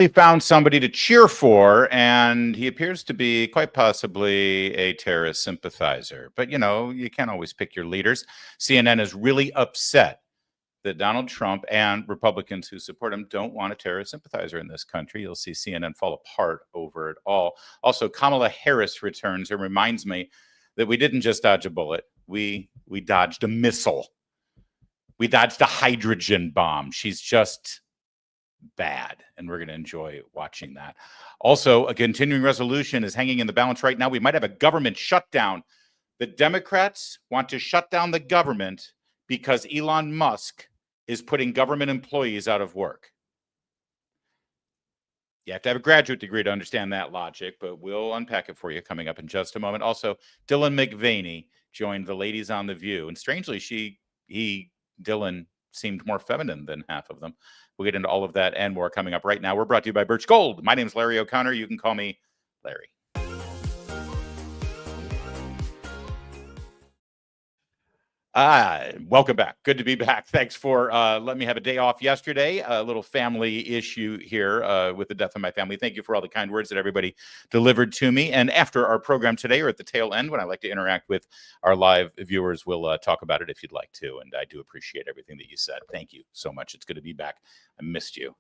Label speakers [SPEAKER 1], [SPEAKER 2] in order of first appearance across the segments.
[SPEAKER 1] He found somebody to cheer for, and he appears to be quite possibly a terrorist sympathizer. But, you can't always pick your leaders. CNN is really upset that Donald Trump and Republicans who support him don't want a terrorist sympathizer in this country. You'll see CNN fall apart over it all. Also, Kamala Harris returns and reminds me that we didn't just dodge a bullet. We dodged a missile. We dodged a hydrogen bomb. She's just bad, and we're going to enjoy watching that. Also, a continuing resolution is hanging in the balance right now. We might have a government shutdown. The Democrats want to shut down the government because Elon Musk is putting government employees out of work. You have to have a graduate degree to understand that logic, but we'll unpack it for you coming up in just a moment. Also, Dylan McVaney joined the ladies on The View, and strangely, Dylan seemed more feminine than half of them. We'll get into all of that and more coming up right now. We're brought to you by Birch Gold. My name is Larry O'Connor. You can call me Larry. Welcome back. Good to be back. Thanks for letting me have a day off yesterday. A little family issue here with the death of my family. Thank you for all the kind words that everybody delivered to me. And after our program today, or at the tail end, when I like to interact with our live viewers, we'll talk about it if you'd like to. And I do appreciate everything that you said. Thank you so much. It's good to be back. I missed you.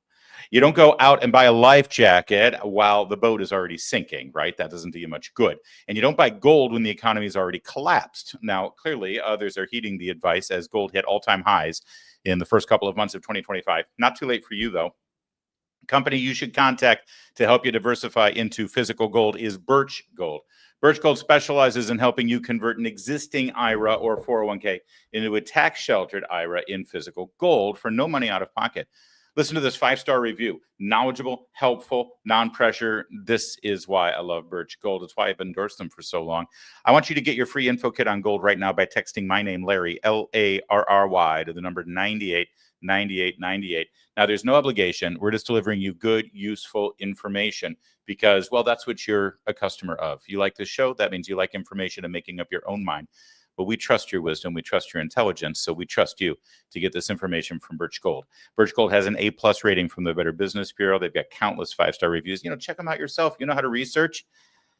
[SPEAKER 1] You don't go out and buy a life jacket while the boat is already sinking, right? That doesn't do you much good. And you don't buy gold when the economy is already collapsed. Now, clearly, others are heeding the advice as gold hit all-time highs in the first couple of months of 2025. Not too late for you, though. Company you should contact to help you diversify into physical gold is Birch Gold. Birch Gold specializes in helping you convert an existing IRA or 401k into a tax-sheltered IRA in physical gold for no money out of pocket. Listen to this 5-star review. Knowledgeable, helpful, non-pressure. This is why I love Birch Gold. It's why I've endorsed them for so long. I want you to get your free info kit on gold right now by texting my name, Larry, Larry, to the number 989898. Now, there's no obligation. We're just delivering you good, useful information because, well, that's what you're a customer of. You like this show? That means you like information and making up your own mind. But we trust your wisdom, we trust your intelligence, so we trust you to get this information from Birch Gold. Birch Gold has an A+ rating from the Better Business Bureau. They've got countless 5-star reviews. Check them out yourself. You know how to research?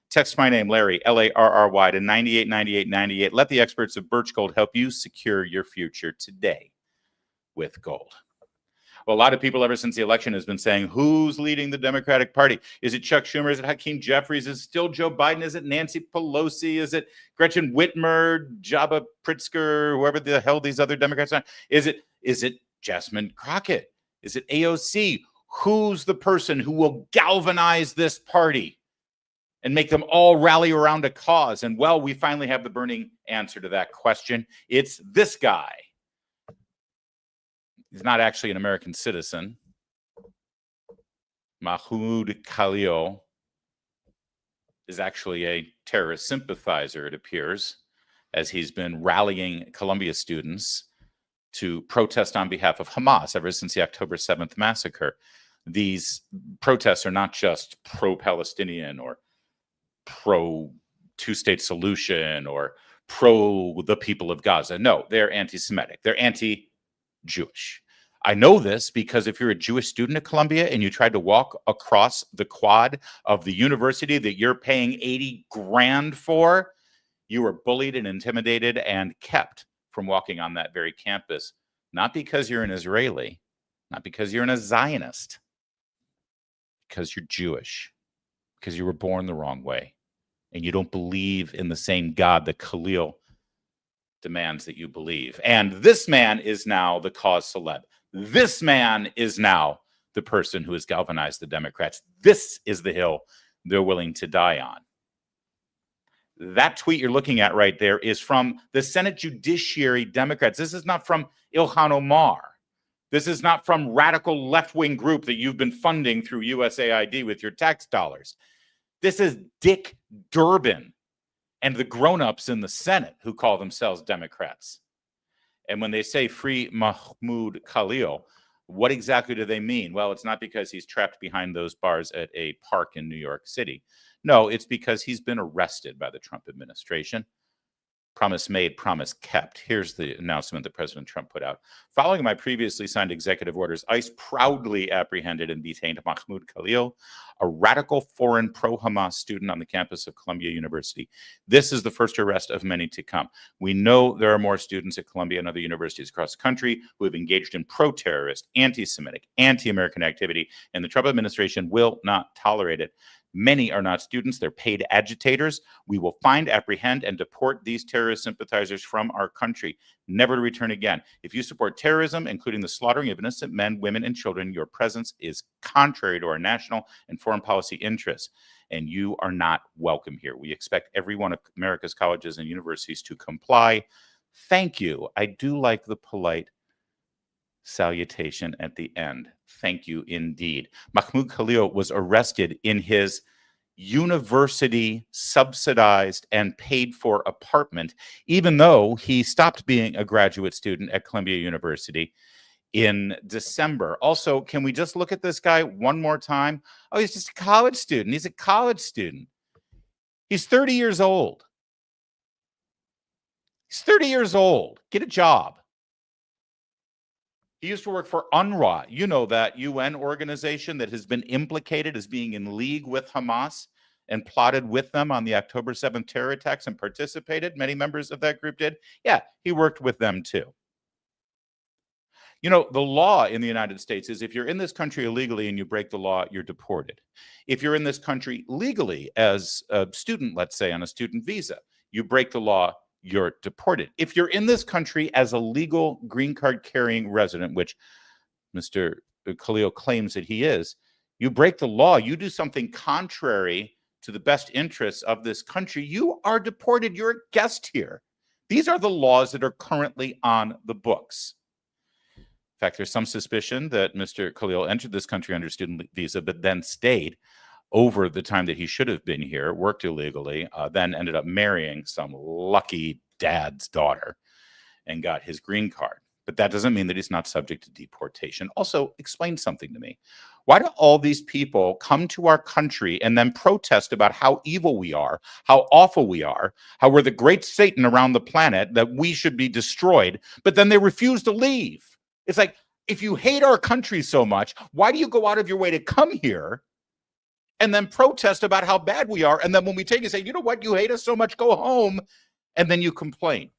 [SPEAKER 1] Text my name, Larry, Larry, to 989898. Let the experts of Birch Gold help you secure your future today with gold. Well, a lot of people ever since the election has been saying, who's leading the Democratic Party? Is it Chuck Schumer? Is it Hakeem Jeffries? Is it still Joe Biden? Is it Nancy Pelosi? Is it Gretchen Whitmer, Jabba Pritzker, whoever the hell these other Democrats are? Is it Jasmine Crockett? Is it AOC? Who's the person who will galvanize this party and make them all rally around a cause? And, well, we finally have the burning answer to that question. It's this guy. He's not actually an American citizen. Mahmoud Khalil is actually a terrorist sympathizer, it appears, as he's been rallying Columbia students to protest on behalf of Hamas ever since the October 7th massacre. These protests are not just pro-Palestinian or pro-two-state solution or pro the people of Gaza. No, they're anti-Semitic. They're anti-Jewish. I know this because if you're a Jewish student at Columbia and you tried to walk across the quad of the university that you're paying 80 grand for, you were bullied and intimidated and kept from walking on that very campus. Not because you're an Israeli, not because you're a Zionist, because you're Jewish, because you were born the wrong way, and you don't believe in the same God that Khalil demands that you believe. And this man is now the cause celeb. This man is now the person who has galvanized the Democrats. This is the hill they're willing to die on. That tweet you're looking at right there is from the Senate Judiciary Democrats. This is not from Ilhan Omar. This is not from radical left-wing group that you've been funding through USAID with your tax dollars. This is Dick Durbin and the grown-ups in the Senate who call themselves Democrats. And when they say free Mahmoud Khalil, what exactly do they mean? Well, it's not because he's trapped behind those bars at a park in New York City. No, it's because he's been arrested by the Trump administration. Promise made, promise kept. Here's the announcement that President Trump put out. Following my previously signed executive orders, ICE proudly apprehended and detained Mahmoud Khalil, a radical foreign pro-Hamas student on the campus of Columbia University. This is the first arrest of many to come. We know there are more students at Columbia and other universities across the country who have engaged in pro-terrorist, anti-Semitic, anti-American activity, and the Trump administration will not tolerate it. Many are not students, they're paid agitators. We will find, apprehend, and deport these terrorist sympathizers from our country, never to return again. If you support terrorism, including the slaughtering of innocent men, women, and children, your presence is contrary to our national and foreign policy interests, and you are not welcome here. We expect every one of America's colleges and universities to comply. Thank you. I do like the polite salutation at the end. Thank you indeed. Mahmoud Khalil was arrested in his university subsidized and paid for apartment, even though he stopped being a graduate student at Columbia University in December. Also, can we just look at this guy one more time? Oh, he's just a college student. He's a college student. He's 30 years old. He's 30 years old. Get a job. He used to work for UNRWA, you know, that UN organization that has been implicated as being in league with Hamas and plotted with them on the October 7th terror attacks and participated. Many members of that group did. Yeah, he worked with them too. You know, the law in the United States is if you're in this country illegally and you break the law, you're deported. If you're in this country legally as a student, let's say on a student visa, you break the law, you're deported. If you're in this country as a legal green card carrying resident, which Mr. Khalil claims that he is, you break the law, you do something contrary to the best interests of this country, you are deported. You're a guest here. These are the laws that are currently on the books. In fact, there's some suspicion that Mr. Khalil entered this country under student visa, but then stayed over the time that he should have been here, worked illegally, then ended up marrying some lucky dad's daughter and got his green card. But that doesn't mean that he's not subject to deportation. Also, explain something to me. Why do all these people come to our country and then protest about how evil we are, how awful we are, how we're the great Satan around the planet, that we should be destroyed, but then they refuse to leave? It's like, if you hate our country so much, why do you go out of your way to come here and then protest about how bad we are? And then when we take it, say, you know what, you hate us so much, go home. And then you complain.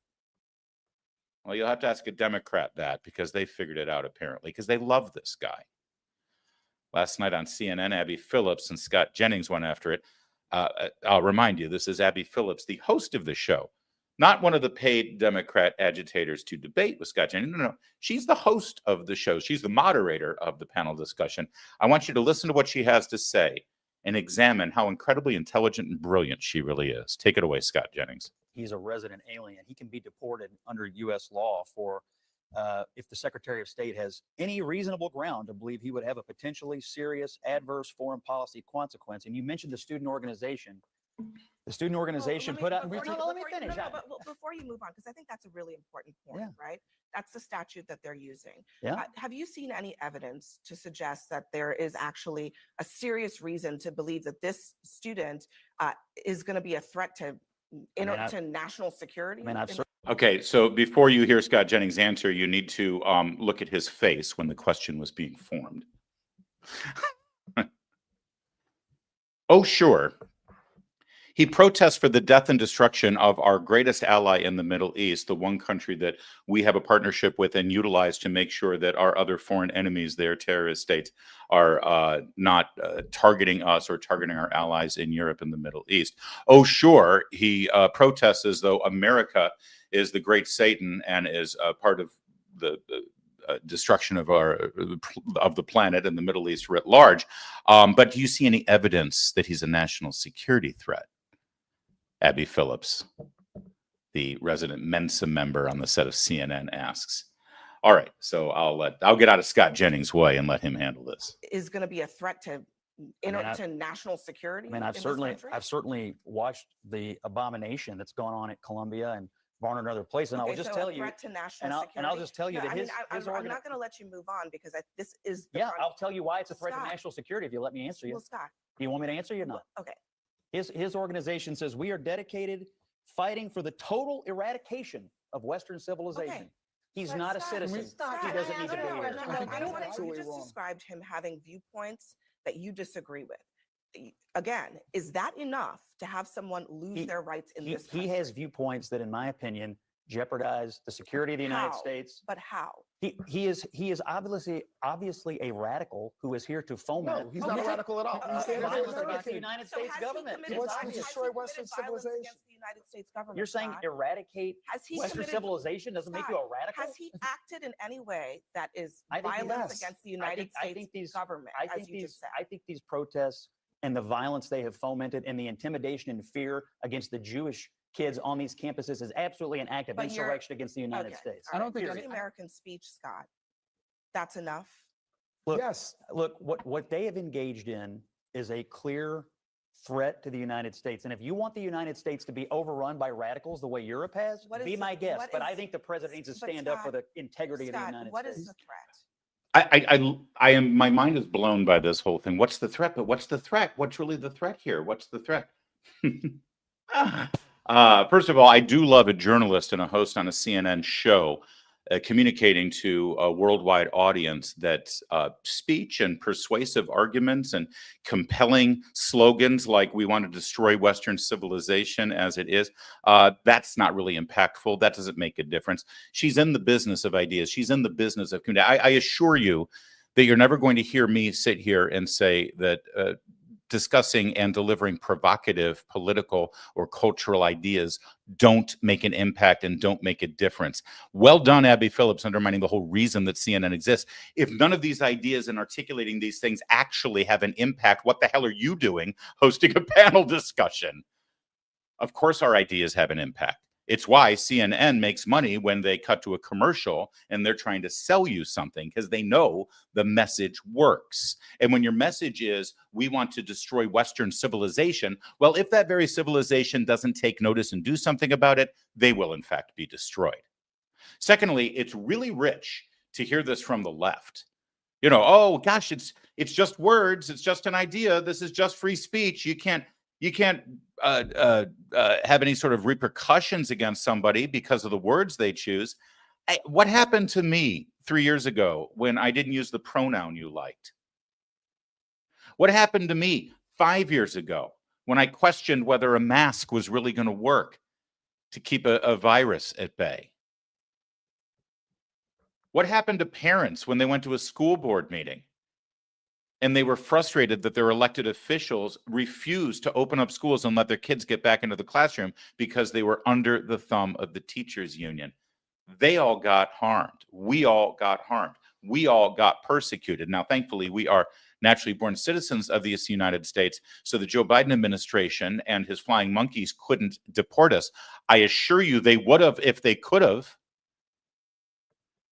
[SPEAKER 1] Well, you'll have to ask a Democrat that, because they figured it out apparently, because they love this guy. Last night on CNN, Abby Phillips and Scott Jennings went after it. I'll remind you, this is Abby Phillips, the host of the show, not one of the paid Democrat agitators to debate with Scott Jennings. No. She's the host of the show. She's the moderator of the panel discussion. I want you to listen to what she has to say and examine how incredibly intelligent and brilliant she really is. Take it away, Scott Jennings.
[SPEAKER 2] He's a resident alien. He can be deported under U.S. law for if the Secretary of State has any reasonable ground to believe he would have a potentially serious adverse foreign policy consequence. And you mentioned the student organization. The student organization put out. Let me finish.
[SPEAKER 3] But before you move on, because I think that's a really important point, right? That's the statute that they're using.
[SPEAKER 2] Yeah.
[SPEAKER 3] Have you seen any evidence to suggest that there is actually a serious reason to believe that this student is going to be a threat to national security?
[SPEAKER 1] Okay, so before you hear Scott Jennings' answer, you need to look at his face when the question was being formed. Oh, sure. He protests for the death and destruction of our greatest ally in the Middle East, the one country that we have a partnership with and utilize to make sure that our other foreign enemies, their terrorist states, are not targeting us or targeting our allies in Europe and the Middle East. Oh, sure, he protests as though America is the great Satan and is part of the destruction of the planet and the Middle East writ large. But do you see any evidence that he's a national security threat? Abby Phillips, the resident Mensa member on the set of CNN, asks. All right, so I'll get out of Scott Jennings' way and let him handle this.
[SPEAKER 3] Is going to be a threat to national security?
[SPEAKER 2] I mean, I've certainly watched the abomination that's gone on at Columbia and Barnard and other places, and I will just tell you, and I'll just tell you that I'm
[SPEAKER 3] not going to let you move on, because this is
[SPEAKER 2] I'll tell you why it's a threat to national security if you let me answer you.
[SPEAKER 3] Well, Scott,
[SPEAKER 2] do you want me to answer you or not?
[SPEAKER 3] Okay.
[SPEAKER 2] His organization says we are dedicated fighting for the total eradication of Western civilization. He's
[SPEAKER 3] But
[SPEAKER 2] not a
[SPEAKER 3] Scott,
[SPEAKER 2] citizen.
[SPEAKER 3] Scott,
[SPEAKER 2] He doesn't need to be
[SPEAKER 3] no,
[SPEAKER 2] here.
[SPEAKER 3] no,
[SPEAKER 4] I think
[SPEAKER 3] I don't
[SPEAKER 4] that's
[SPEAKER 3] want to. You
[SPEAKER 4] absolutely
[SPEAKER 3] just
[SPEAKER 4] wrong.
[SPEAKER 3] described him having viewpoints that you disagree with. Again, is that enough to have someone lose their rights in this country?
[SPEAKER 2] He has viewpoints that, in my opinion, jeopardize the security of the United
[SPEAKER 3] How?
[SPEAKER 2] States.
[SPEAKER 3] But how?
[SPEAKER 2] He is obviously a radical who is here to foment.
[SPEAKER 4] No, he's not a radical at all. He's
[SPEAKER 2] violence
[SPEAKER 4] anti-American.
[SPEAKER 2] against the United
[SPEAKER 3] So
[SPEAKER 2] States
[SPEAKER 3] has he
[SPEAKER 2] government.
[SPEAKER 3] committed
[SPEAKER 4] He wants to
[SPEAKER 3] violence-
[SPEAKER 4] destroy
[SPEAKER 3] has he
[SPEAKER 4] Western
[SPEAKER 3] committed violence
[SPEAKER 4] civilization.
[SPEAKER 3] against the United States government?
[SPEAKER 2] You're saying
[SPEAKER 3] Scott?
[SPEAKER 2] eradicate
[SPEAKER 3] Has he
[SPEAKER 2] Western
[SPEAKER 3] committed-
[SPEAKER 2] civilization doesn't make you a radical?
[SPEAKER 3] Has he acted in any way that is
[SPEAKER 2] I think he
[SPEAKER 3] violence
[SPEAKER 4] does.
[SPEAKER 3] against the United
[SPEAKER 2] I
[SPEAKER 3] States
[SPEAKER 2] think these
[SPEAKER 3] government,
[SPEAKER 2] I
[SPEAKER 3] as
[SPEAKER 2] think
[SPEAKER 3] you
[SPEAKER 2] these
[SPEAKER 3] just said?
[SPEAKER 2] I think these protests and the violence they have fomented and the intimidation and fear against the Jewish kids on these campuses is absolutely an act of
[SPEAKER 3] But you're-
[SPEAKER 2] insurrection against the United
[SPEAKER 3] Okay,
[SPEAKER 2] States.
[SPEAKER 3] all
[SPEAKER 4] I don't
[SPEAKER 3] right,
[SPEAKER 4] think
[SPEAKER 3] free
[SPEAKER 4] any-
[SPEAKER 3] American speech, Scott. That's enough.
[SPEAKER 2] Look,
[SPEAKER 4] Yes.
[SPEAKER 2] look, what they have engaged in is a clear threat to the United States. And if you want the United States to be overrun by radicals the way Europe has,
[SPEAKER 3] What is
[SPEAKER 2] be
[SPEAKER 3] the-
[SPEAKER 2] my guest.
[SPEAKER 3] what
[SPEAKER 2] But I
[SPEAKER 3] is-
[SPEAKER 2] think the president needs to
[SPEAKER 3] but
[SPEAKER 2] stand up for
[SPEAKER 3] Scott-
[SPEAKER 2] the integrity of the
[SPEAKER 3] Scott,
[SPEAKER 2] United
[SPEAKER 3] what
[SPEAKER 2] States.
[SPEAKER 3] is the threat?
[SPEAKER 1] I am, my mind is blown by this whole thing. What's the threat? But what's the threat? What's really the threat here? What's the threat? First of all, I do love a journalist and a host on a CNN show communicating to a worldwide audience that speech and persuasive arguments and compelling slogans like "we want to destroy Western civilization as it is," that's not really impactful. That doesn't make a difference. She's in the business of ideas. She's in the business of community. I assure you that you're never going to hear me sit here and say that discussing and delivering provocative political or cultural ideas don't make an impact and don't make a difference. Well done, Abby Phillips, undermining the whole reason that CNN exists. If none of these ideas and articulating these things actually have an impact, what the hell are you doing hosting a panel discussion? Of course our ideas have an impact. It's why CNN makes money when they cut to a commercial and they're trying to sell you something, because they know the message works. And when your message is, we want to destroy Western civilization, well, if that very civilization doesn't take notice and do something about it, they will in fact be destroyed. Secondly, it's really rich to hear this from the left. You know, oh gosh, it's just words, it's just an idea, this is just free speech. You can't have any sort of repercussions against somebody because of the words they choose. What happened to me 3 years ago when I didn't use the pronoun you liked? What happened to me 5 years ago when I questioned whether a mask was really going to work to keep a virus at bay? What happened to parents when they went to a school board meeting and they were frustrated that their elected officials refused to open up schools and let their kids get back into the classroom because they were under the thumb of the teachers union? They all got harmed. We all got harmed. We all got persecuted. Now, thankfully, we are naturally born citizens of this United States, so the Joe Biden administration and his flying monkeys couldn't deport us. I assure you they would have if they could have.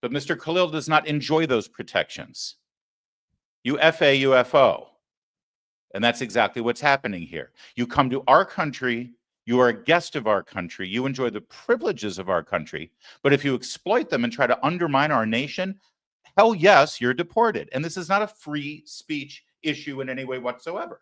[SPEAKER 1] But Mr. Khalil does not enjoy those protections. UFA, UFO. And that's exactly what's happening here. You come to our country, you are a guest of our country, you enjoy the privileges of our country, but if you exploit them and try to undermine our nation, hell yes, you're deported. And this is not a free speech issue in any way whatsoever.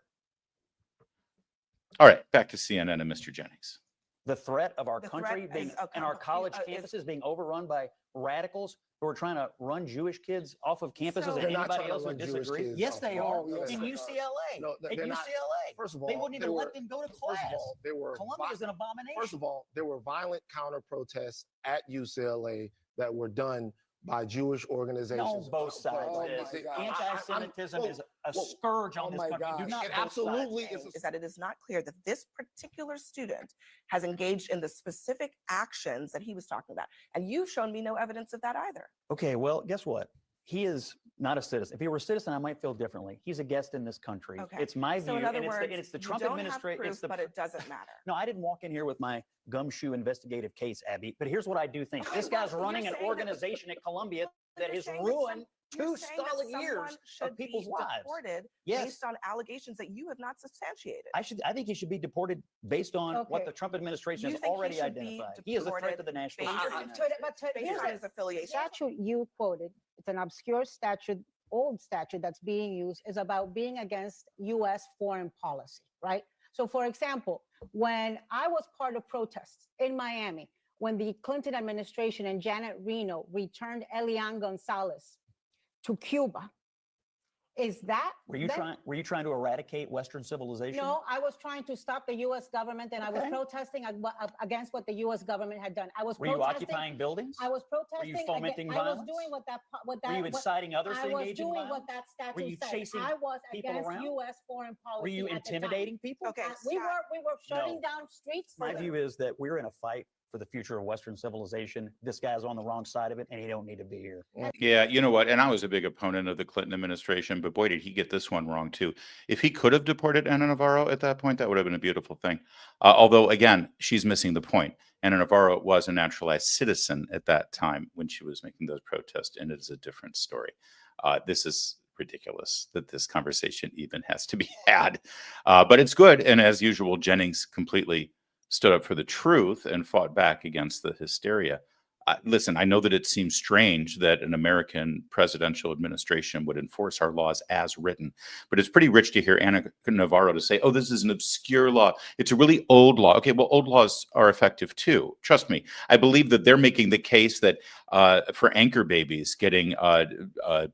[SPEAKER 1] All right, back to CNN and Mr. Jennings.
[SPEAKER 2] The threat of our
[SPEAKER 3] The
[SPEAKER 2] country
[SPEAKER 3] threat
[SPEAKER 2] being
[SPEAKER 3] is, okay,
[SPEAKER 2] and our
[SPEAKER 3] but
[SPEAKER 2] college
[SPEAKER 3] is-
[SPEAKER 2] campuses being overrun by radicals who are trying to run Jewish kids off of campuses
[SPEAKER 3] So-
[SPEAKER 2] and
[SPEAKER 4] They're not
[SPEAKER 2] anybody
[SPEAKER 4] trying to
[SPEAKER 2] else who
[SPEAKER 4] run Jewish
[SPEAKER 2] disagree.
[SPEAKER 4] kids
[SPEAKER 2] Yes,
[SPEAKER 4] off
[SPEAKER 2] they
[SPEAKER 4] of-
[SPEAKER 2] are.
[SPEAKER 4] Oh, yes,
[SPEAKER 2] In
[SPEAKER 4] they are.
[SPEAKER 2] UCLA.
[SPEAKER 4] No,
[SPEAKER 2] In
[SPEAKER 4] they're not.
[SPEAKER 2] UCLA.
[SPEAKER 4] First of all,
[SPEAKER 2] They wouldn't even
[SPEAKER 4] they
[SPEAKER 2] let
[SPEAKER 4] were-
[SPEAKER 2] them go to
[SPEAKER 4] First
[SPEAKER 2] class.
[SPEAKER 4] of all, there were
[SPEAKER 2] Columbia is an abomination.
[SPEAKER 4] First of all, there were violent counter protests at UCLA that were done by Jewish organizations.
[SPEAKER 2] No, both sides
[SPEAKER 4] Oh
[SPEAKER 2] did.
[SPEAKER 4] my God.
[SPEAKER 2] Anti-Semitism is a
[SPEAKER 4] whoa,
[SPEAKER 2] scourge on
[SPEAKER 4] oh
[SPEAKER 2] this
[SPEAKER 4] my
[SPEAKER 2] country. Do
[SPEAKER 4] gosh.
[SPEAKER 2] not
[SPEAKER 4] It
[SPEAKER 2] both
[SPEAKER 4] absolutely
[SPEAKER 2] sides.
[SPEAKER 4] is
[SPEAKER 3] is that it is not clear that this particular student has engaged in the specific actions that he was talking about. And you've shown me no evidence of that either.
[SPEAKER 2] Okay, well, guess what? He is not a citizen. If he were a citizen, I might feel differently. He's a guest in this country.
[SPEAKER 3] Okay.
[SPEAKER 2] It's my
[SPEAKER 3] So
[SPEAKER 2] view,
[SPEAKER 3] in other
[SPEAKER 2] and
[SPEAKER 3] words,
[SPEAKER 2] it's the
[SPEAKER 3] you
[SPEAKER 2] Trump
[SPEAKER 3] don't have
[SPEAKER 2] administration.
[SPEAKER 3] proof, but it doesn't matter.
[SPEAKER 2] No, I didn't walk in here with my gumshoe investigative case, Abby. But here's what I do think:
[SPEAKER 3] Okay,
[SPEAKER 2] this guy's
[SPEAKER 3] well,
[SPEAKER 2] running
[SPEAKER 3] you're
[SPEAKER 2] an
[SPEAKER 3] saying that-
[SPEAKER 2] organization at Columbia that
[SPEAKER 3] You're
[SPEAKER 2] has
[SPEAKER 3] saying that
[SPEAKER 2] ruined
[SPEAKER 3] You're
[SPEAKER 2] two
[SPEAKER 3] saying that
[SPEAKER 2] solid years
[SPEAKER 3] someone should
[SPEAKER 2] of people's
[SPEAKER 3] be
[SPEAKER 2] lives.
[SPEAKER 3] deported
[SPEAKER 2] Yes.
[SPEAKER 3] based on allegations that you have not substantiated.
[SPEAKER 2] I think he should be deported based on what
[SPEAKER 5] Okay.
[SPEAKER 2] the Trump administration
[SPEAKER 3] You
[SPEAKER 2] has
[SPEAKER 3] think he
[SPEAKER 2] already
[SPEAKER 3] should be
[SPEAKER 2] identified. He is a threat to
[SPEAKER 3] deported
[SPEAKER 2] the national
[SPEAKER 3] based
[SPEAKER 2] security.
[SPEAKER 3] on-
[SPEAKER 2] of the United States.
[SPEAKER 3] based
[SPEAKER 5] here's
[SPEAKER 3] on
[SPEAKER 5] the
[SPEAKER 3] his affiliation.
[SPEAKER 5] statute you quoted, it's an obscure statute, old statute that's being used, is about being against U.S. foreign policy, right? So for example, when I was part of protests in Miami, when the Clinton administration and Janet Reno returned Elian Gonzalez to Cuba, is that
[SPEAKER 2] Were you trying to eradicate Western civilization?
[SPEAKER 5] No, I was trying to stop the U.S. government, and I was protesting against what the U.S. government had done.
[SPEAKER 2] Were you occupying buildings?
[SPEAKER 5] I was protesting.
[SPEAKER 2] Were you fomenting
[SPEAKER 5] I
[SPEAKER 2] violence?
[SPEAKER 5] was doing what that.
[SPEAKER 2] Were you inciting others to engage in violence?
[SPEAKER 5] I was doing what that statute
[SPEAKER 2] Were you
[SPEAKER 5] said.
[SPEAKER 2] chasing
[SPEAKER 5] I was
[SPEAKER 2] people
[SPEAKER 5] against
[SPEAKER 2] around?
[SPEAKER 5] U.S. foreign policy.
[SPEAKER 2] Were you intimidating people?
[SPEAKER 3] Okay,
[SPEAKER 5] We were shutting
[SPEAKER 2] No.
[SPEAKER 5] down streets.
[SPEAKER 2] My view is that we're in a fight for the future of Western civilization. This guy's on the wrong side of it, and he don't need to be here.
[SPEAKER 1] Yeah, you know what? And I was a big opponent of the Clinton administration, but boy, did he get this one wrong too. If he could have deported Ana Navarro at that point, that would have been a beautiful thing. Although, again, she's missing the point. Ana Navarro was a naturalized citizen at that time when she was making those protests, and it is a different story. This is ridiculous that this conversation even has to be had. But it's good. And as usual, Jennings completely stood up for the truth and fought back against the hysteria. Listen, I know that it seems strange that an American presidential administration would enforce our laws as written, but it's pretty rich to hear Ana Navarro to say, oh, this is an obscure law. It's a really old law. Okay, well, old laws are effective too. Trust me. I believe that they're making the case that for anchor babies getting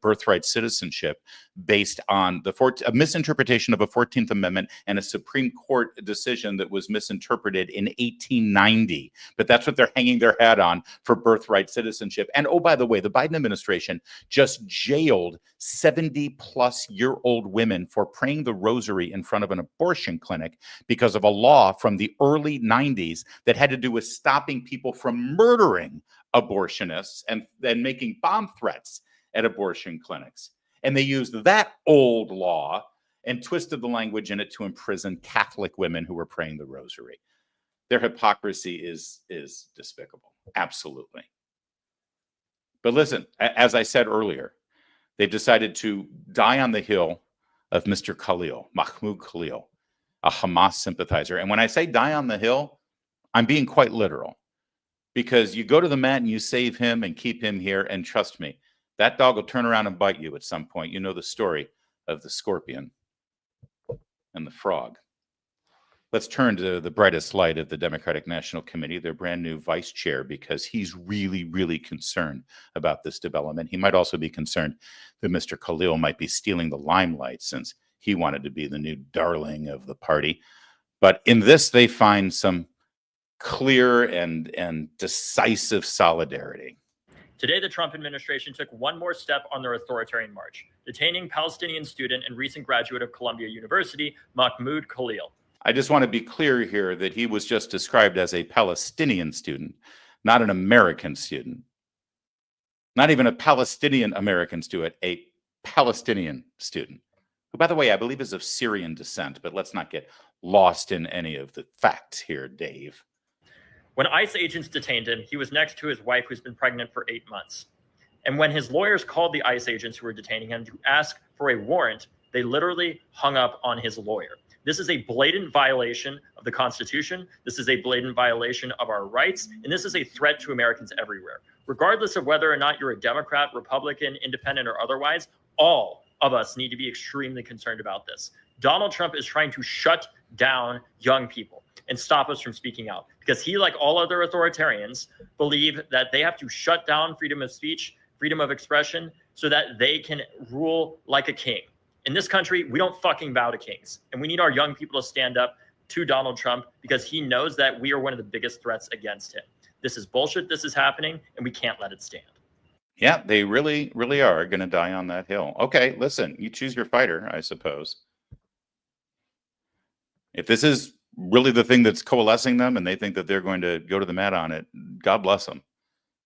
[SPEAKER 1] birthright citizenship based on a misinterpretation of a 14th Amendment and a Supreme Court decision that was misinterpreted in 1890. But that's what they're hanging their hat on for birthright citizenship. And oh, by the way, the Biden administration just jailed 70-plus-year-old women for praying the rosary in front of an abortion clinic because of a law from the early 90s that had to do with stopping people from murdering abortionists and then making bomb threats at abortion clinics. And they used that old law and twisted the language in it to imprison Catholic women who were praying the rosary. Their hypocrisy is despicable. Absolutely. But listen, as I said earlier, they've decided to die on the hill of Mr. Khalil, Mahmoud Khalil, a Hamas sympathizer. And when I say die on the hill, I'm being quite literal. Because you go to the mat and you save him and keep him here, and trust me, that dog will turn around and bite you at some point. You know the story of the scorpion and the frog. Let's turn to the brightest light of the Democratic National Committee, their brand new vice chair, because he's really, really concerned about this development. He might also be concerned that Mr. Khalil might be stealing the limelight since he wanted to be the new darling of the party. But in this, they find some clear and decisive solidarity.
[SPEAKER 6] Today, the Trump administration took one more step on their authoritarian march, detaining Palestinian student and recent graduate of Columbia University, Mahmoud Khalil.
[SPEAKER 1] I just want to be clear here that he was just described as a Palestinian student, not an American student. Not even a Palestinian American student, a Palestinian student, who, by the way, I believe is of Syrian descent, but let's not get lost in any of the facts here, Dave.
[SPEAKER 6] When ICE agents detained him, he was next to his wife, who's been pregnant for 8 months. And when his lawyers called the ICE agents who were detaining him to ask for a warrant, they literally hung up on his lawyer. This is a blatant violation of the Constitution. This is a blatant violation of our rights. And this is a threat to Americans everywhere. Regardless of whether or not you're a Democrat, Republican, independent, or otherwise, all of us need to be extremely concerned about this. Donald Trump is trying to shut down young people and stop us from speaking out because he, like all other authoritarians, believe that they have to shut down freedom of speech, freedom of expression, so that they can rule like a king. In this country, we don't fucking bow to kings. And we need our young people to stand up to Donald Trump because he knows that we are one of the biggest threats against him. This is bullshit. This is happening, and we can't let it stand.
[SPEAKER 1] Yeah, they really, really are going to die on that hill. Okay, listen, you choose your fighter, I suppose. If this is really the thing that's coalescing them and they think that they're going to go to the mat on it, God bless them.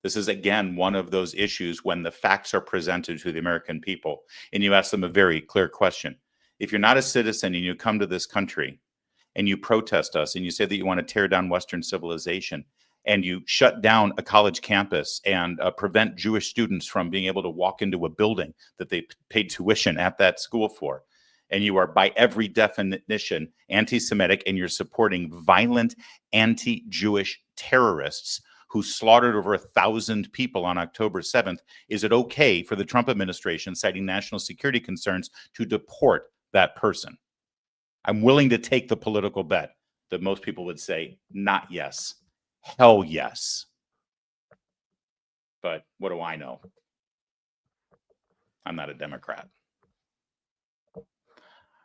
[SPEAKER 1] This is, again, one of those issues when the facts are presented to the American people and you ask them a very clear question. If you're not a citizen and you come to this country and you protest us and you say that you want to tear down Western civilization and you shut down a college campus and prevent Jewish students from being able to walk into a building that they paid tuition at that school for, and you are by every definition anti-Semitic and you're supporting violent anti-Jewish terrorists who slaughtered over 1,000 people on October 7th, is it okay for the Trump administration, citing national security concerns, to deport that person? I'm willing to take the political bet that most people would say, not yes, hell yes. But what do I know? I'm not a Democrat. All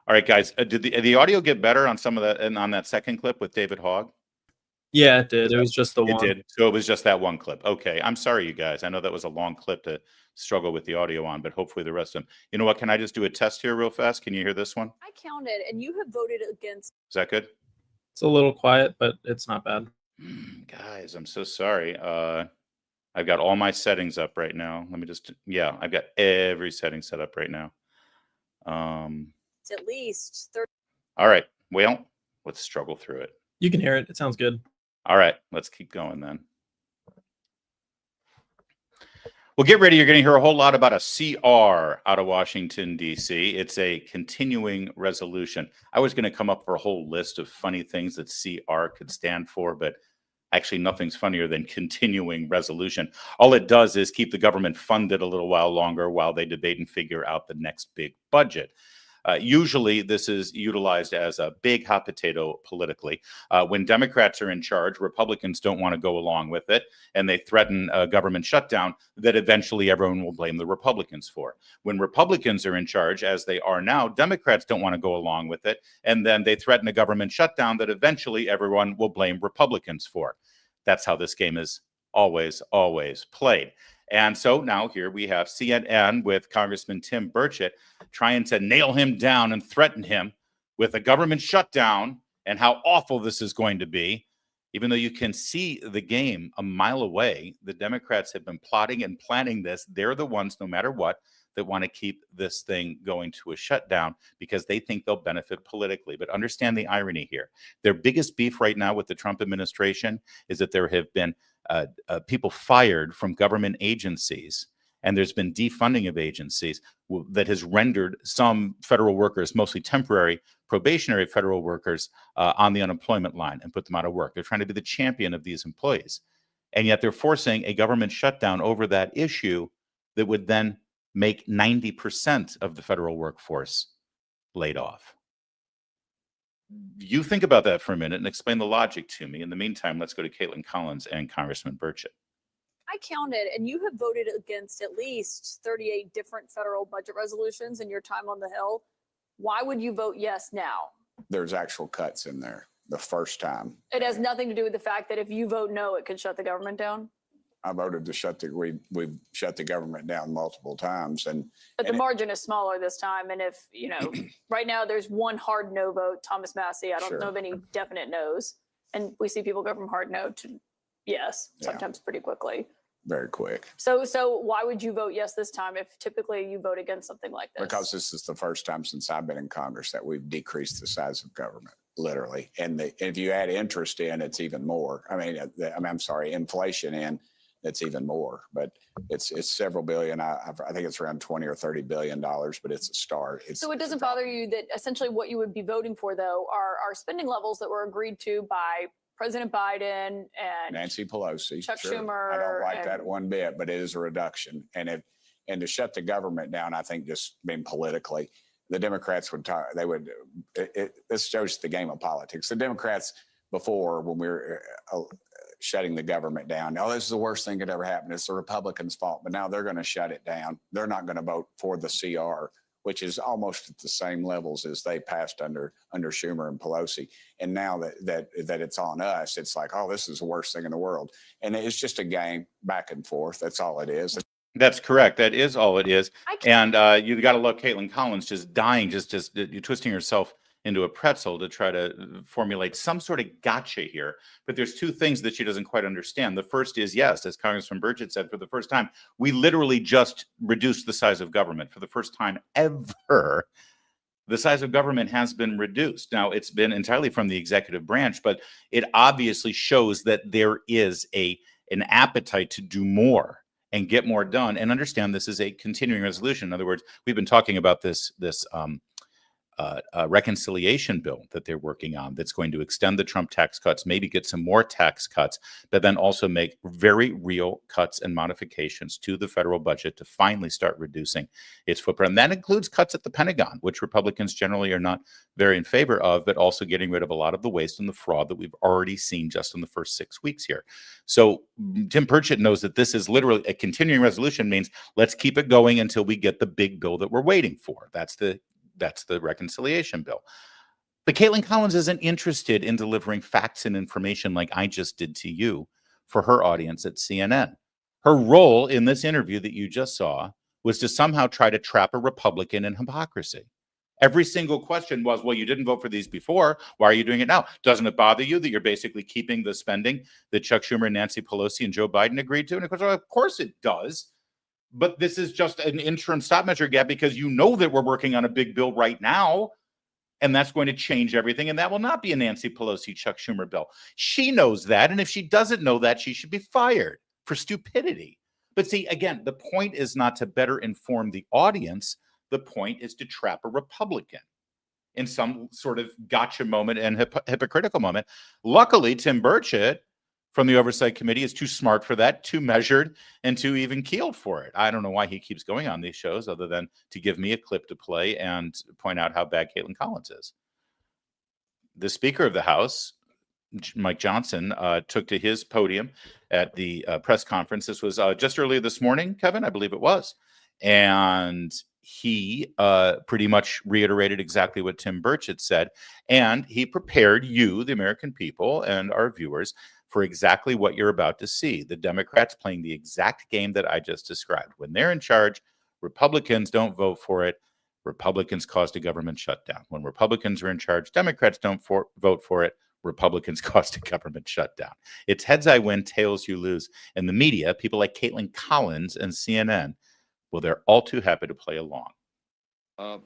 [SPEAKER 1] right, guys, did the audio get better on some of that and on that second clip with David Hogg?
[SPEAKER 7] Yeah, it did. It was just the
[SPEAKER 1] It
[SPEAKER 7] one.
[SPEAKER 1] did. So it was just that one clip. Okay. I'm sorry, you guys. I know that was a long clip to struggle with the audio on, but hopefully the rest of them. You know what? Can I just do a test here real fast? Can you hear this one?
[SPEAKER 8] I counted, and you have voted against.
[SPEAKER 1] Is that good?
[SPEAKER 7] It's a little quiet, but it's not bad.
[SPEAKER 1] Guys, I'm so sorry. I've got all my settings up right now. Let me just, yeah, I've got every setting set up right now.
[SPEAKER 8] It's at least 30.
[SPEAKER 1] All right. Well, let's struggle through it.
[SPEAKER 7] You can hear it. It sounds good.
[SPEAKER 1] All right, let's keep going then. Well, get ready. You're going to hear a whole lot about a CR out of Washington, D.C. It's a continuing resolution. I was going to come up for a whole list of funny things that CR could stand for, but actually nothing's funnier than continuing resolution. All it does is keep the government funded a little while longer while they debate and figure out the next big budget. Usually this is utilized as a big hot potato politically. When Democrats are in charge, Republicans don't want to go along with it, and they threaten a government shutdown that eventually everyone will blame the Republicans for. When Republicans are in charge, as they are now, Democrats don't want to go along with it, and then they threaten a government shutdown that eventually everyone will blame Republicans for. That's how this game is always played. And so now here we have CNN with Congressman Tim Burchett trying to nail him down and threaten him with a government shutdown and how awful this is going to be. Even though you can see the game a mile away, the Democrats have been plotting and planning this. They're the ones, no matter what, that want to keep this thing going to a shutdown because they think they'll benefit politically. But understand the irony here. Their biggest beef right now with the Trump administration is that there have been people fired from government agencies, and there's been defunding of agencies that has rendered some federal workers, mostly temporary probationary federal workers, on the unemployment line and put them out of work. They're trying to be the champion of these employees. And yet they're forcing a government shutdown over that issue that would then make 90% of the federal workforce laid off. You think about that for a minute and explain the logic to me. In the meantime, let's go to Caitlin Collins and Congressman Burchett.
[SPEAKER 8] I counted, and you have voted against at least 38 different federal budget resolutions in your time on the Hill. Why would you vote yes now?
[SPEAKER 9] There's actual cuts in there the first time.
[SPEAKER 8] It has nothing to do with the fact that if you vote no, it could shut the government down?
[SPEAKER 9] I voted to we've shut the government down multiple times.
[SPEAKER 8] But the margin is smaller this time. And if, you know, right now there's one hard no vote, Thomas Massey. I don't know of any definite no's. And we see people go from hard no to yes, sometimes pretty quickly.
[SPEAKER 9] Very quick.
[SPEAKER 8] So why would you vote yes this time if typically you vote against something like this?
[SPEAKER 9] Because this is the first time since I've been in Congress that we've decreased the size of government, literally. And if you add interest in, it's even more. I'm sorry, inflation in, it's even more. But it's several billion. I think it's around $20 or $30 billion, but it's a start.
[SPEAKER 8] So it doesn't bother you that essentially what you would be voting for, though, are spending levels that were agreed to by President Biden and
[SPEAKER 9] Nancy Pelosi,
[SPEAKER 8] Chuck Schumer.
[SPEAKER 9] I don't like that one bit, but it is a reduction. And to shut the government down, I think just being politically, the Democrats would talk. They would. This shows the game of politics. The Democrats before, when we were shutting the government down, this is the worst thing that ever happened. It's the Republicans' fault. But now they're going to shut it down. They're not going to vote for the CR, which is almost at the same levels as they passed under Schumer and Pelosi. And now that it's on us, it's like, this is the worst thing in the world. And it's just a game back and forth. That's all it is.
[SPEAKER 1] That's correct. That is all it is. And you got to love Caitlin Collins just dying, just you're twisting herself into a pretzel to try to formulate some sort of gotcha here. But there's two things that she doesn't quite understand. The first is, yes, as Congressman Burchett said, for the first time, we literally just reduced the size of government. For the first time ever, the size of government has been reduced. Now, it's been entirely from the executive branch, but it obviously shows that there is an appetite to do more and get more done. And understand this is a continuing resolution. In other words, we've been talking about this a reconciliation bill that they're working on that's going to extend the Trump tax cuts, maybe get some more tax cuts, but then also make very real cuts and modifications to the federal budget to finally start reducing its footprint. And that includes cuts at the Pentagon, which Republicans generally are not very in favor of, but also getting rid of a lot of the waste and the fraud that we've already seen just in the first 6 weeks here. So Tim Burchett knows that this is literally a continuing resolution, means let's keep it going until we get the big bill that we're waiting for. That's the reconciliation bill. But Caitlin Collins isn't interested in delivering facts and information like I just did to you for her audience at CNN. Her role in this interview that you just saw was to somehow try to trap a Republican in hypocrisy. Every single question was, well, you didn't vote for these before. Why are you doing it now? Doesn't it bother you that you're basically keeping the spending that Chuck Schumer, Nancy Pelosi, and Joe Biden agreed to? And of course it does. But this is just an interim stop measure, Gab, because you know that we're working on a big bill right now, and that's going to change everything. And that will not be a Nancy Pelosi, Chuck Schumer bill. She knows that. And if she doesn't know that, she should be fired for stupidity. But see, again, the point is not to better inform the audience. The point is to trap a Republican in some sort of gotcha moment and hypocritical moment. Luckily, Tim Burchett from the Oversight Committee is too smart for that, too measured, and too even-keeled for it. I don't know why he keeps going on these shows other than to give me a clip to play and point out how bad Caitlin Collins is. The Speaker of the House, Mike Johnson, took to his podium at the press conference. This was just earlier this morning, Kevin, I believe it was. And he pretty much reiterated exactly what Tim Burchett said. And he prepared you, the American people, and our viewers for exactly what you're about to see. The Democrats playing the exact game that I just described. When they're in charge, Republicans don't vote for it. Republicans caused a government shutdown. When Republicans are in charge, Democrats don't vote for it. Republicans caused a government shutdown. It's heads I win, tails you lose. And the media, people like Caitlin Collins and CNN, well, they're all too happy to play along.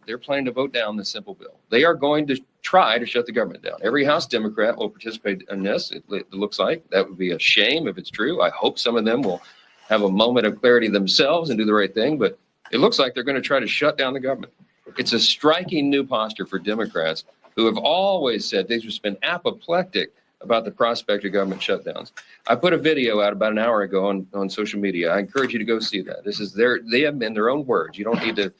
[SPEAKER 10] They're planning to vote down this simple bill. They are going to try to shut the government down. Every House Democrat will participate in this. It looks like that would be a shame if it's true. I hope some of them will have a moment of clarity themselves and do the right thing, but it looks like they're going to try to shut down the government. It's a striking new posture for Democrats who have always said they've just been apoplectic about the prospect of government shutdowns. I put a video out about an hour ago on social media. I encourage you to go see that. This is they have in their own words. You don't need to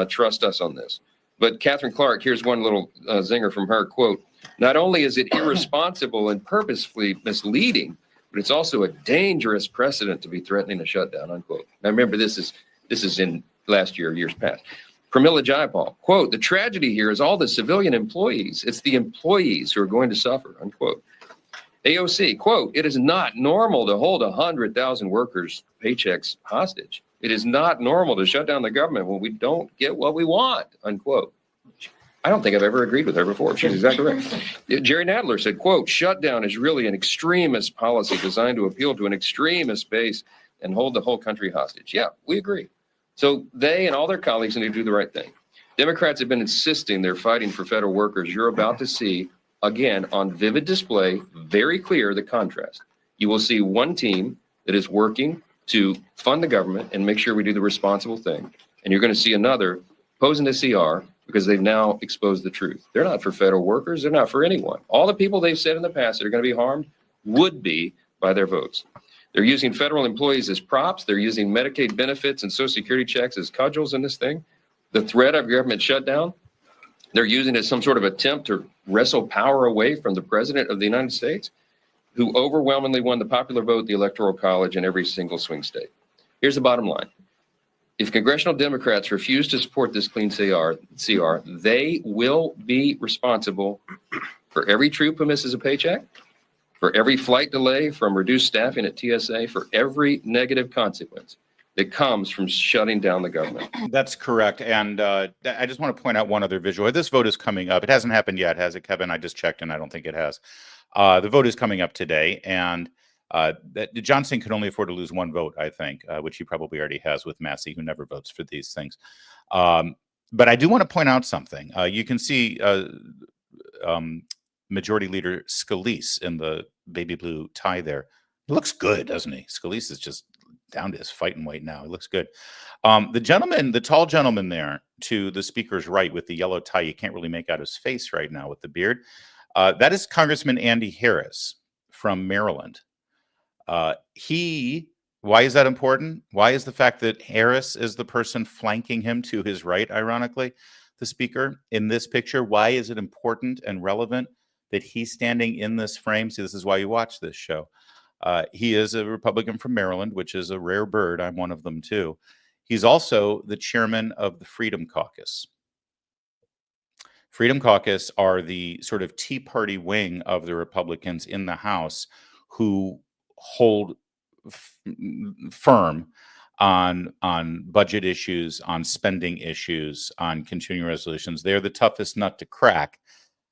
[SPEAKER 10] trust us on this. But Catherine Clark, here's one little zinger from her, quote, "Not only is it irresponsible and purposefully misleading, but it's also a dangerous precedent to be threatening a shutdown," unquote. Now remember, this is in last year, years past. Pramila Jayapal, quote, "The tragedy here is all the civilian employees. It's the employees who are going to suffer," unquote. AOC, quote, "It is not normal to hold 100,000 workers' paychecks hostage. It is not normal to shut down the government when we don't get what we want," unquote. I don't think I've ever agreed with her before. She's exactly right. Jerry Nadler said, quote, "Shutdown is really an extremist policy designed to appeal to an extremist base and hold the whole country hostage." Yeah, we agree. So they and all their colleagues need to do the right thing. Democrats have been insisting they're fighting for federal workers. You're about to see, again, on vivid display, very clear the contrast. You will see one team that is working to fund the government and make sure we do the responsible thing. And you're going to see another posing the CR because they've now exposed the truth. They're not for federal workers. They're not for anyone. All the people they've said in the past that are going to be harmed would be by their votes. They're using federal employees as props. They're using Medicaid benefits and Social Security checks as cudgels in this thing. The threat of government shutdown, they're using it as some sort of attempt to wrestle power away from the president of the United States, who overwhelmingly won the popular vote, the Electoral College, in every single swing state. Here's the bottom line. If congressional Democrats refuse to support this clean CR, they will be responsible for every troop who misses a paycheck, for every flight delay from reduced staffing at TSA, for every negative consequence that comes from shutting down the government.
[SPEAKER 1] That's correct. And I just want to point out one other visual. This vote is coming up. It hasn't happened yet, has it, Kevin? I just checked, and I don't think it has. The vote is coming up today, and Johnson can only afford to lose one vote, I think, which he probably already has with Massey, who never votes for these things. But I do want to point out something. You can see Majority Leader Scalise in the baby blue tie there. He looks good, doesn't he? Scalise is just down to his fighting weight now. He looks good. The tall gentleman there to the speaker's right with the yellow tie, you can't really make out his face right now with the beard. That is Congressman Andy Harris from Maryland. Why is that important? Why is the fact that Harris is the person flanking him to his right, ironically, the speaker in this picture? Why is it important and relevant that he's standing in this frame? See, this is why you watch this show. He is a Republican from Maryland, which is a rare bird. I'm one of them too. He's also the chairman of the Freedom Caucus. Freedom Caucus are the sort of Tea Party wing of the Republicans in the House who hold firm on budget issues, on spending issues, on continuing resolutions. They're the toughest nut to crack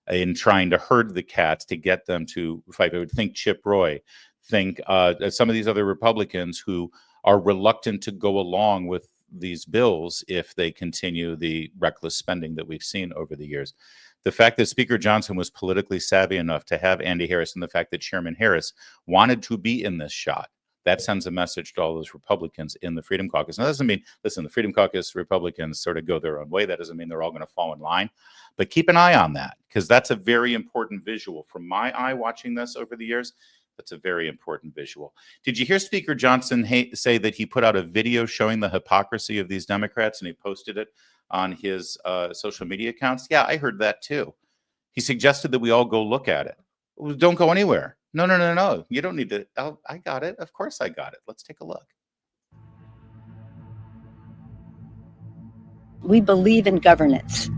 [SPEAKER 1] in trying to herd the cats to get them to fight. I would think Chip Roy, think some of these other Republicans who are reluctant to go along with these bills if they continue the reckless spending that we've seen over the years. The fact that Speaker Johnson was politically savvy enough to have Andy Harris, and the fact that Chairman Harris wanted to be in this shot, that sends a message to all those Republicans in the Freedom Caucus. Now, that doesn't mean, listen, the Freedom Caucus Republicans sort of go their own way. That doesn't mean they're all going to fall in line. But keep an eye on that, because that's a very important visual. From my eye watching this over the years, that's a very important visual. Did you hear Speaker Johnson say that he put out a video showing the hypocrisy of these Democrats, and he posted it on his social media accounts? Yeah, I heard that too. He suggested that we all go look at it. Well, don't go anywhere. No. You don't need to. Oh, I got it. Of course I got it. Let's take a look.
[SPEAKER 11] We believe in governance.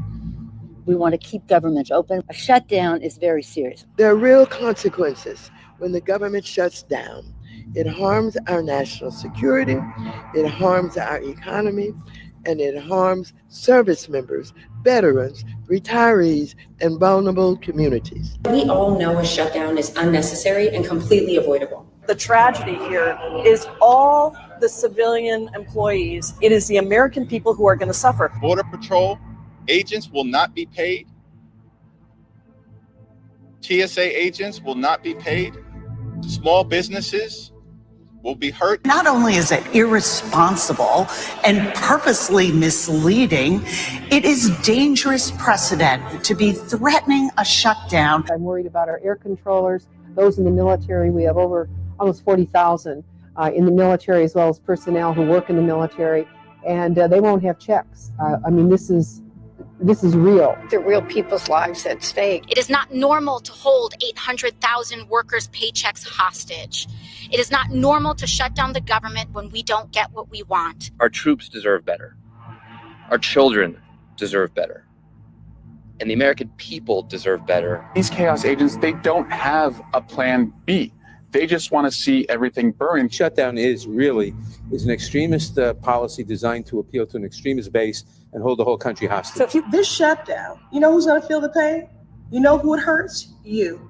[SPEAKER 11] We want to keep government open. A shutdown is very serious.
[SPEAKER 12] There are real consequences when the government shuts down. It harms our national security, it harms our economy, and it harms service members, veterans, retirees, and vulnerable communities.
[SPEAKER 13] We all know a shutdown is unnecessary and completely avoidable.
[SPEAKER 14] The tragedy here is all the civilian employees. It is the American people who are going to suffer.
[SPEAKER 15] Border Patrol agents will not be paid. TSA agents will not be paid. Small businesses will be hurt.
[SPEAKER 16] Not only is it irresponsible and purposely misleading, it is dangerous precedent to be threatening a shutdown.
[SPEAKER 17] I'm worried about our air controllers, those in the military. We have over almost 40,000 in the military, as well as personnel who work in the military, and they won't have checks. I mean, this is real.
[SPEAKER 18] There are real people's lives at stake.
[SPEAKER 19] It is not normal to hold 800,000 workers' paychecks hostage. It is not normal to shut down the government when we don't get what we want.
[SPEAKER 10] Our troops deserve better. Our children deserve better. And the American people deserve better.
[SPEAKER 20] These chaos agents, they don't have a plan B. They just want to see everything burn.
[SPEAKER 21] Shutdown is an extremist policy designed to appeal to an extremist base and hold the whole country hostage.
[SPEAKER 14] So this shutdown, you know who's going to feel the pain? You know who it hurts? You.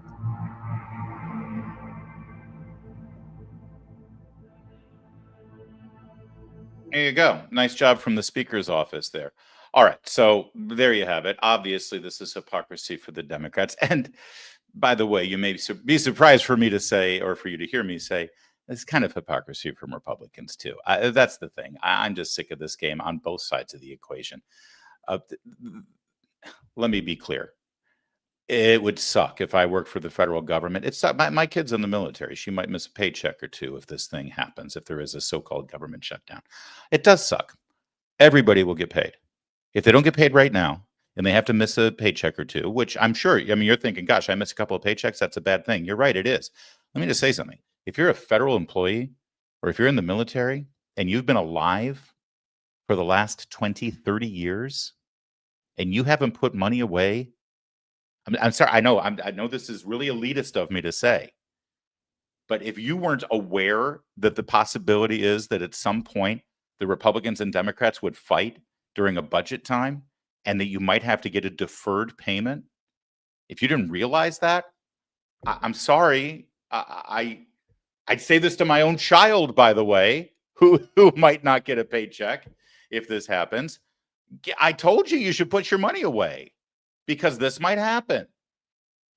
[SPEAKER 1] There you go. Nice job from the Speaker's office there. All right, so there you have it. Obviously, this is hypocrisy for the Democrats. And by the way, you may be surprised for me to say, or for you to hear me say, it's kind of hypocrisy from Republicans too. That's the thing. I'm just sick of this game on both sides of the equation. Let me be clear. It would suck if I worked for the federal government. It's my kid's in the military. She might miss a paycheck or two if this thing happens, if there is a so-called government shutdown. It does suck. Everybody will get paid. If they don't get paid right now, and they have to miss a paycheck or two, which I'm sure, I mean, you're thinking, gosh, I miss a couple of paychecks. That's a bad thing. You're right. It is. Let me just say something. If you're a federal employee or if you're in the military and you've been alive for the last 20, 30 years and you haven't put money away, I'm sorry. I know this is really elitist of me to say, but if you weren't aware that the possibility is that at some point the Republicans and Democrats would fight during a budget time, and that you might have to get a deferred payment, if you didn't realize that, I'm sorry. I'd say this to my own child, by the way, who might not get a paycheck if this happens. I told you should put your money away because this might happen.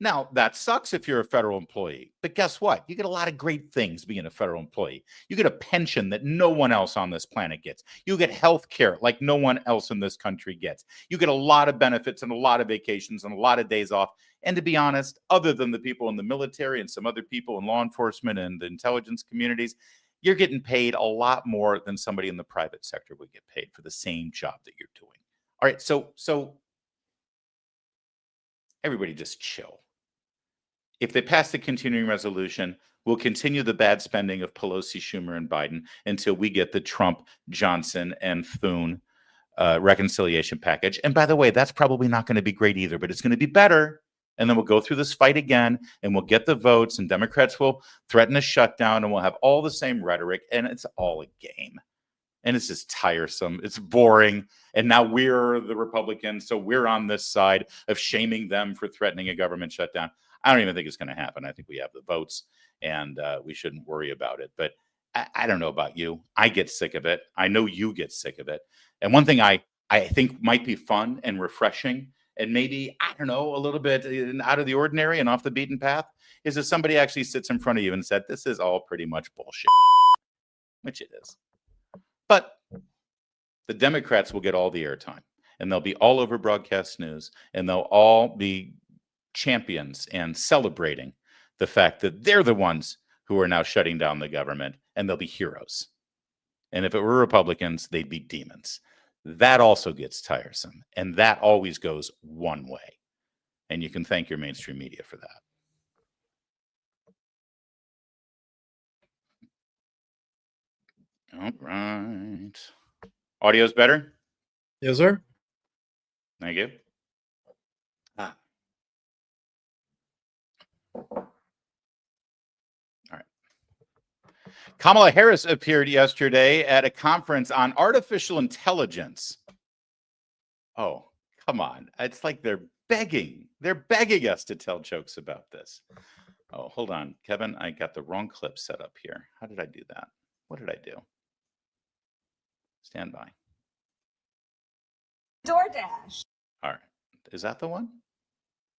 [SPEAKER 1] Now, that sucks if you're a federal employee, but guess what? You get a lot of great things being a federal employee. You get a pension that no one else on this planet gets. You get health care like no one else in this country gets. You get a lot of benefits and a lot of vacations and a lot of days off. And to be honest, other than the people in the military and some other people in law enforcement and the intelligence communities, you're getting paid a lot more than somebody in the private sector would get paid for the same job that you're doing. All right, so everybody just chill. If they pass the continuing resolution, we'll continue the bad spending of Pelosi, Schumer, and Biden until we get the Trump, Johnson, and Thune reconciliation package. And by the way, that's probably not going to be great either, but it's going to be better. And then we'll go through this fight again, and we'll get the votes, and Democrats will threaten a shutdown, and we'll have all the same rhetoric, and it's all a game. And it's just tiresome. It's boring. And now we're the Republicans, so we're on this side of shaming them for threatening a government shutdown. I don't even think it's going to happen. I think we have the votes, and we shouldn't worry about it. But I don't know about you. I get sick of it. I know you get sick of it. And one thing I think might be fun and refreshing, and maybe, I don't know, a little bit out of the ordinary and off the beaten path, is if somebody actually sits in front of you and said, this is all pretty much bullshit, which it is. But the Democrats will get all the airtime, and they'll be all over broadcast news, and they'll all be champions and celebrating the fact that they're the ones who are now shutting down the government, and they'll be heroes. And if it were Republicans, they'd be demons. That also gets tiresome, and that always goes one way. And you can thank your mainstream media for that. All right. Audio's better?
[SPEAKER 7] Yes, sir.
[SPEAKER 1] Thank you. Kamala Harris appeared yesterday at a conference on artificial intelligence. Oh, come on. It's like they're begging. They're begging us to tell jokes about this. Oh, hold on, Kevin. I got the wrong clip set up here. How did I do that? What did I do? Stand by.
[SPEAKER 4] DoorDash.
[SPEAKER 1] All right. Is that the one?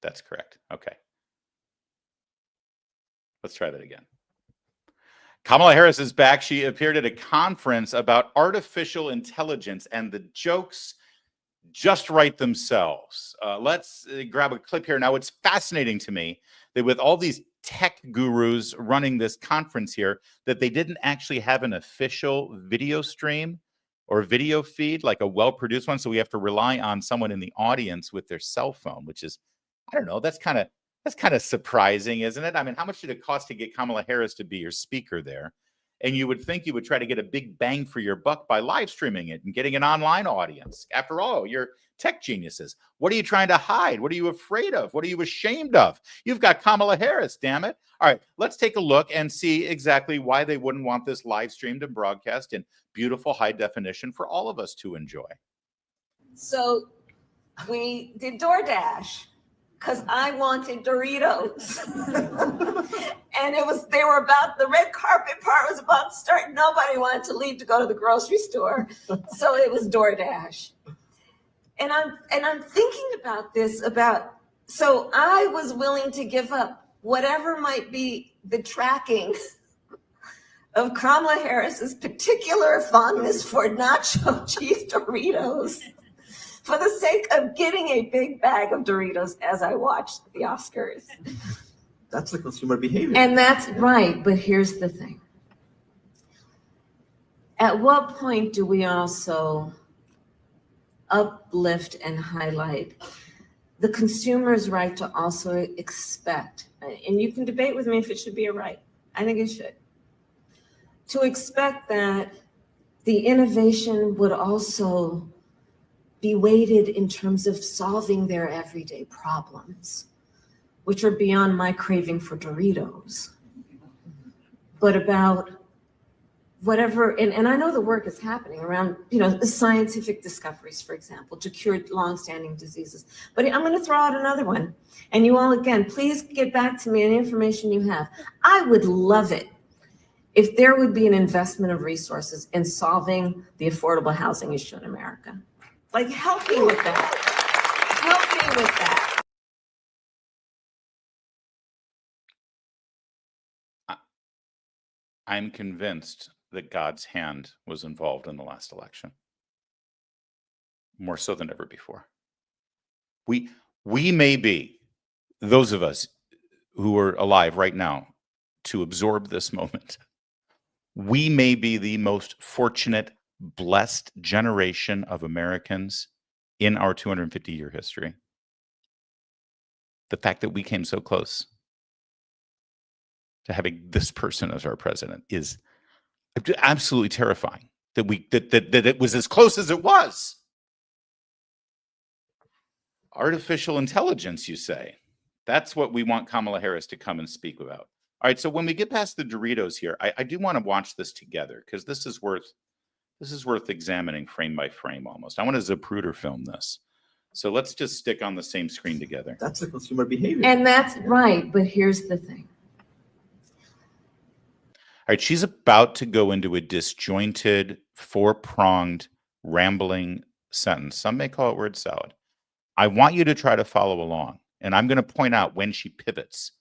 [SPEAKER 1] That's correct. Okay. Let's try that again. Kamala Harris is back. She appeared at a conference about artificial intelligence, and the jokes just write themselves. Let's grab a clip here. Now, it's fascinating to me that with all these tech gurus running this conference here, that they didn't actually have an official video stream or video feed, like a well-produced one. So we have to rely on someone in the audience with their cell phone, which is, I don't know, that's kind of surprising, isn't it? I mean, how much did it cost to get Kamala Harris to be your speaker there? And you would think you would try to get a big bang for your buck by live streaming it and getting an online audience. After all, you're tech geniuses. What are you trying to hide? What are you afraid of? What are you ashamed of? You've got Kamala Harris, damn it. All right, let's take a look and see exactly why they wouldn't want this live streamed and broadcast in beautiful high definition for all of us to enjoy.
[SPEAKER 4] So we did DoorDash because I wanted Doritos. And they were about, the red carpet part was about to start. Nobody wanted to leave to go to the grocery store. So it was DoorDash. And I'm thinking about this, so I was willing to give up whatever might be the tracking of Kamala Harris's particular fondness for nacho cheese Doritos for the sake of getting a big bag of Doritos as I watched the Oscars.
[SPEAKER 22] That's the consumer behavior.
[SPEAKER 4] And that's right, but here's the thing. At what point do we also uplift and highlight the consumer's right to also expect, and you can debate with me if it should be a right, I think it should, to expect that the innovation would also be weighted in terms of solving their everyday problems, which are beyond my craving for Doritos, but about whatever, and I know the work is happening around, the scientific discoveries, for example, to cure longstanding diseases. But I'm going to throw out another one. And you all, again, please get back to me any information you have. I would love it if there would be an investment of resources in solving the affordable housing issue in America. Like, help me with that. Help me with that.
[SPEAKER 1] I'm convinced that God's hand was involved in the last election, more so than ever before. We may be, those of us who are alive right now to absorb this moment, we may be the most fortunate, blessed generation of Americans in our 250-year history. The fact that we came so close to having this person as our president is absolutely terrifying. That it was as close as it was. Artificial intelligence, you say? That's what we want Kamala Harris to come and speak about. All right, so when we get past the Doritos here, I do want to watch this together because this is worth examining frame by frame almost. I want to Zapruder film this. So let's just stick on the same screen together.
[SPEAKER 22] That's the consumer behavior.
[SPEAKER 4] And that's right, but here's the thing.
[SPEAKER 1] All right, she's about to go into a disjointed, four-pronged, rambling sentence. Some may call it word salad. I want you to try to follow along, and I'm going to point out when she pivots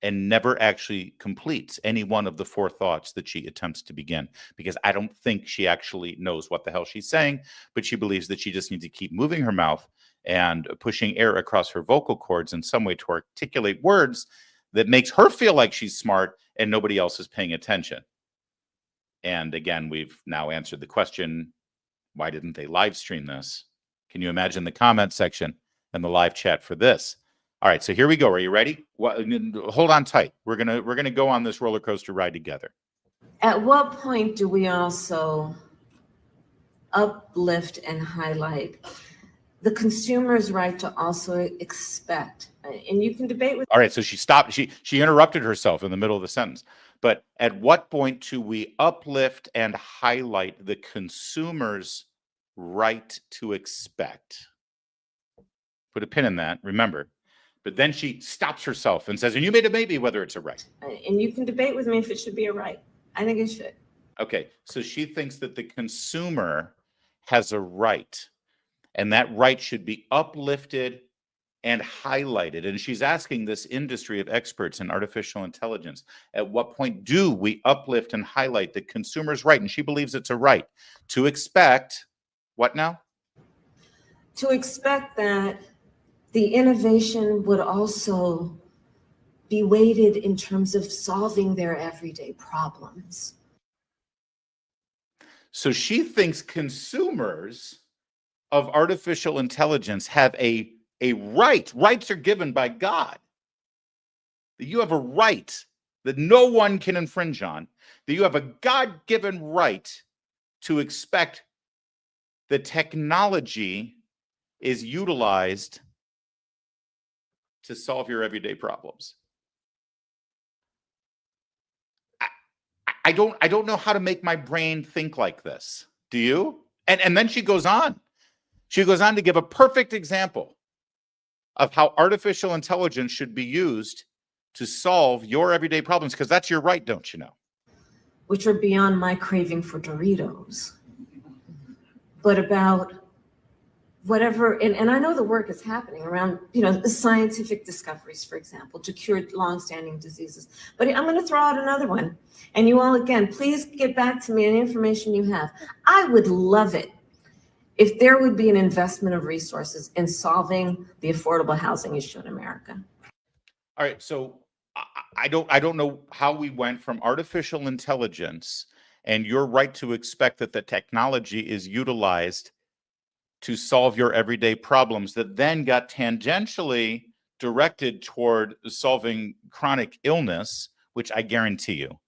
[SPEAKER 1] and never actually completes any one of the four thoughts that she attempts to begin, because I don't think she actually knows what the hell she's saying, but she believes that she just needs to keep moving her mouth and pushing air across her vocal cords in some way to articulate words that makes her feel like she's smart and nobody else is paying attention. And again, we've now answered the question, why didn't they live stream this? Can you imagine the comment section and the live chat for this? All right, so here we go. Are you ready? Hold on tight. We're gonna go on this roller coaster ride together.
[SPEAKER 4] At what point do we also uplift and highlight the consumer's right to also expect? And you can debate with.
[SPEAKER 1] All right, so she stopped. She interrupted herself in the middle of the sentence. But at what point do we uplift and highlight the consumer's right to expect? Put a pin in that, remember. But then she stops herself and says, and you made a maybe whether it's a right.
[SPEAKER 4] And you can debate with me if it should be a right. I think it should.
[SPEAKER 1] Okay, so she thinks that the consumer has a right, and that right should be uplifted and highlighted. And she's asking this industry of experts in artificial intelligence, at what point do we uplift and highlight the consumer's right? And she believes it's a right to expect, what now?
[SPEAKER 4] To expect that the innovation would also be weighted in terms of solving their everyday problems.
[SPEAKER 1] So she thinks consumers of artificial intelligence have a right. Rights are given by God. That you have a right that no one can infringe on. That you have a God-given right to expect the technology is utilized to solve your everyday problems. I don't know how to make my brain think like this. Do you? And then she goes on. She goes on to give a perfect example of how artificial intelligence should be used to solve your everyday problems, because that's your right, don't you know?
[SPEAKER 4] Which are beyond my craving for Doritos. But about whatever, and I know the work is happening around, the scientific discoveries, for example, to cure longstanding diseases. But I'm going to throw out another one. And you all, again, please get back to me any information you have. I would love it if there would be an investment of resources in solving the affordable housing issue in America.
[SPEAKER 1] All right, so I don't know how we went from artificial intelligence and your right to expect that the technology is utilized to solve your everyday problems that then got tangentially directed toward solving chronic illness, which I guarantee you,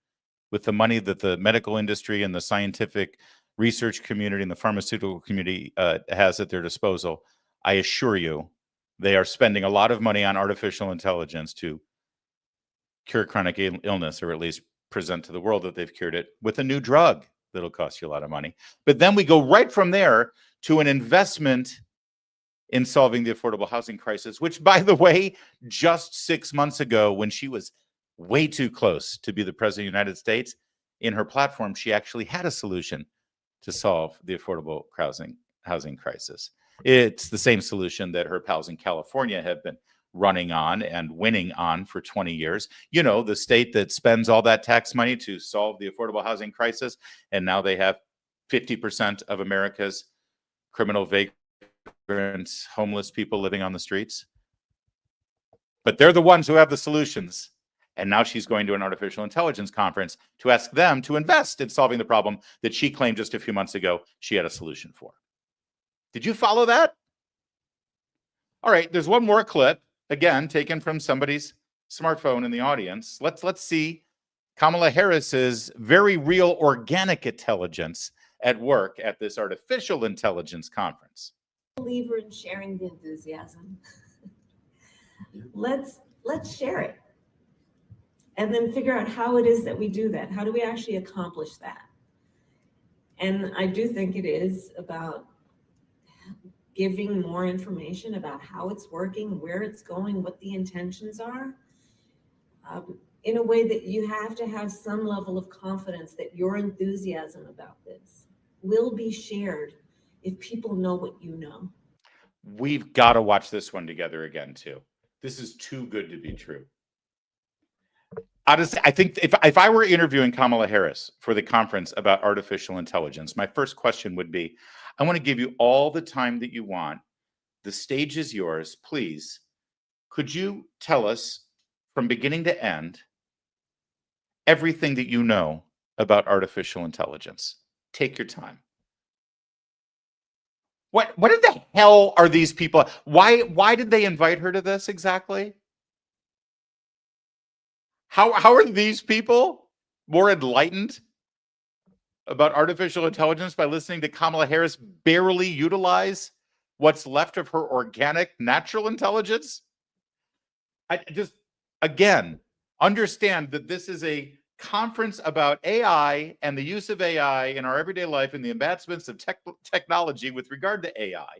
[SPEAKER 1] with the money that the medical industry and the scientific research community and the pharmaceutical community has at their disposal, I assure you, they are spending a lot of money on artificial intelligence to cure chronic illness, or at least present to the world that they've cured it with a new drug that'll cost you a lot of money. But then we go right from there to an investment in solving the affordable housing crisis, which, by the way, just 6 months ago, when she was way too close to be the president of the United States, in her platform, she actually had a solution to solve the affordable housing crisis. It's the same solution that her pals in California have been running on and winning on for 20 years. You know, the state that spends all that tax money to solve the affordable housing crisis, and now they have 50% of America's criminal vagrants, homeless people living on the streets. But they're the ones who have the solutions. And now she's going to an artificial intelligence conference to ask them to invest in solving the problem that she claimed just a few months ago she had a solution for. Did you follow that? All right, there's one more clip, again, taken from somebody's smartphone in the audience. Let's see Kamala Harris's very real organic intelligence at work at this artificial intelligence conference.
[SPEAKER 4] Believer in sharing the enthusiasm. Let's share it. And then figure out how it is that we do that. How do we actually accomplish that? And I do think it is about giving more information about how it's working, where it's going, what the intentions are, in a way that you have to have some level of confidence that your enthusiasm about this will be shared if people know what you know.
[SPEAKER 1] We've got to watch this one together again, too. This is too good to be true. Honestly, I think if I were interviewing Kamala Harris for the conference about artificial intelligence, my first question would be, I want to give you all the time that you want. The stage is yours. Please, could you tell us from beginning to end everything that you know about artificial intelligence? Take your time. What in the hell are these people? Why did they invite her to this exactly? How are these people more enlightened about artificial intelligence by listening to Kamala Harris barely utilize what's left of her organic natural intelligence? I just, again, understand that this is a conference about AI and the use of AI in our everyday life and the advancements of technology with regard to AI,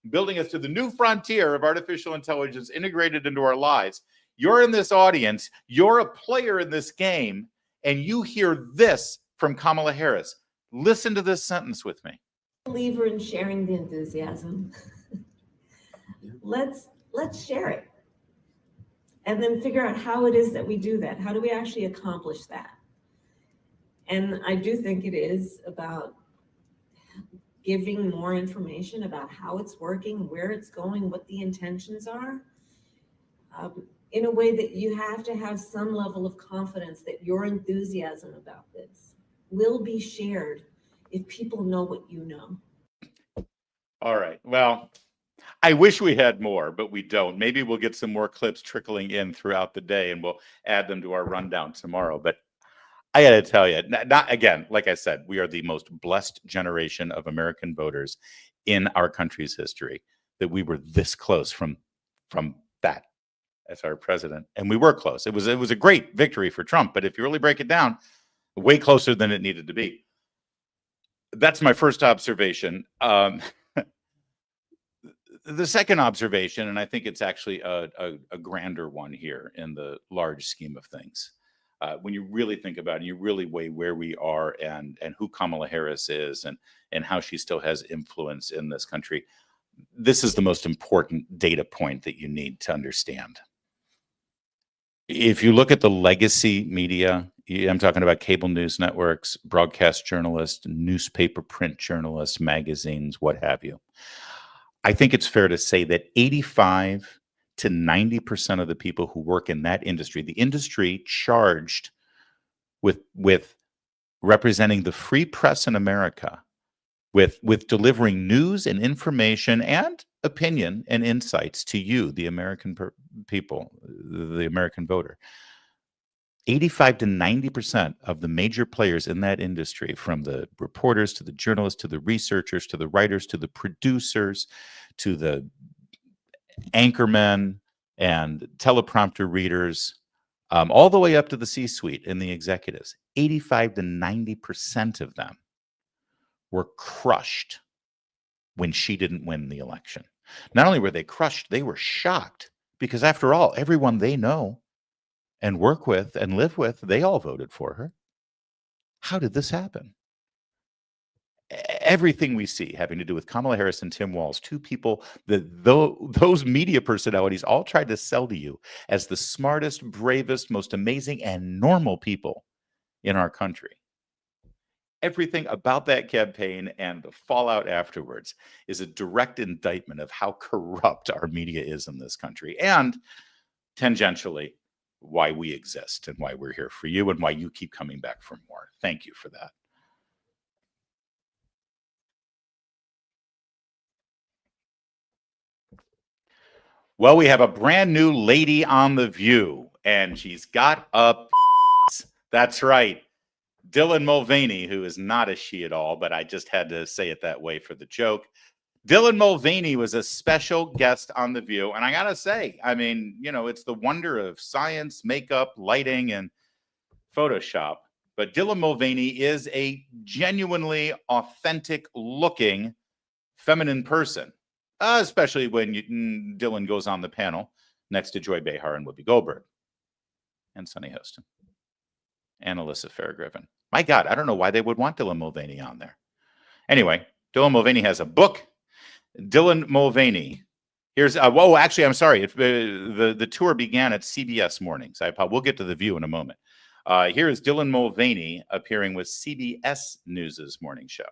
[SPEAKER 1] building us to the new frontier of artificial intelligence integrated into our lives. You're in this audience, you're a player in this game, and you hear this from Kamala Harris. Listen to this sentence with me.
[SPEAKER 4] Believer in sharing the enthusiasm. Let's share it. And then figure out how it is that we do that. How do we actually accomplish that? And I do think it is about giving more information about how it's working, where it's going, what the intentions are, in a way that you have to have some level of confidence that your enthusiasm about this will be shared if people know what you know.
[SPEAKER 1] All right. Well, I wish we had more, but we don't. Maybe we'll get some more clips trickling in throughout the day and we'll add them to our rundown tomorrow. But I got to tell you, not again, like I said, we are the most blessed generation of American voters in our country's history, that we were this close from that as our president. And we were close. It was a great victory for Trump, but if you really break it down, way closer than it needed to be. That's my first observation. The second observation, and I think it's actually a grander one here in the large scheme of things, when you really think about it, and you really weigh where we are and who Kamala Harris is and how she still has influence in this country, this is the most important data point that you need to understand. If you look at the legacy media, I'm talking about cable news networks, broadcast journalists, newspaper print journalists, magazines, what have you, I think it's fair to say that 85 to 90% of the people who work in that industry, the industry charged with representing the free press in America, with delivering news and information and opinion and insights to you, the American people, the American voter. 85 to 90% of the major players in that industry, from the reporters to the journalists to the researchers to the writers to the producers to the anchormen and teleprompter readers, all the way up to the C-suite and the executives, 85 to 90% of them were crushed when she didn't win the election. Not only were they crushed, they were shocked, because after all, everyone they know and work with and live with, they all voted for her. How did this happen? everything we see having to do with Kamala Harris and Tim Walz, two people that those media personalities all tried to sell to you as the smartest, bravest, most amazing, and normal people in our country. Everything about that campaign and the fallout afterwards is a direct indictment of how corrupt our media is in this country, and tangentially, why we exist and why we're here for you and why you keep coming back for more. Thank you for that. Well, we have a brand new lady on The View, and she's got a that's right. Dylan Mulvaney, who is not a she at all, but I just had to say it that way for the joke. Dylan Mulvaney was a special guest on The View, and I gotta say, I mean, you know, it's the wonder of science, makeup, lighting, and Photoshop, but Dylan Mulvaney is a genuinely authentic-looking feminine person, especially when Dylan goes on the panel next to Joy Behar and Whoopi Goldberg and Sunny Hostin and Alyssa Fairgriffin. My God, I don't know why they would want Dylan Mulvaney on there. Anyway, Dylan Mulvaney has a book. Dylan Mulvaney. Here's whoa, actually, I'm sorry. The tour began at CBS Mornings. We'll get to The View in a moment. Here is Dylan Mulvaney appearing with CBS News' morning show.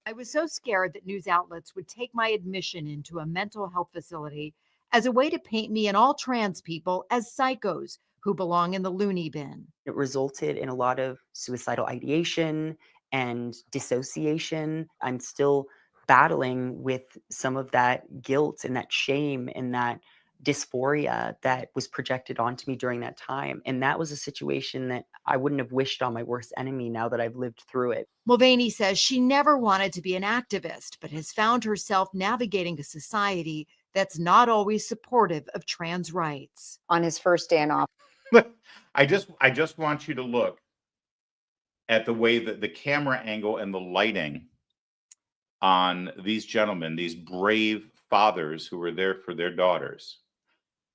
[SPEAKER 3] I was so scared that news outlets would take my admission into a mental health facility as a way to paint me and all trans people as psychos who belong in the loony bin.
[SPEAKER 5] It resulted in a lot of suicidal ideation and dissociation. I'm still battling with some of that guilt and that shame and that dysphoria that was projected onto me during that time. And that was a situation that I wouldn't have wished on my worst enemy now that I've lived through it.
[SPEAKER 3] Mulvaney says she never wanted to be an activist, but has found herself navigating a society that's not always supportive of trans rights.
[SPEAKER 5] On his first day in office.
[SPEAKER 1] I just want you to look at the way that the camera angle and the lighting on these gentlemen, these brave fathers who were there for their daughters,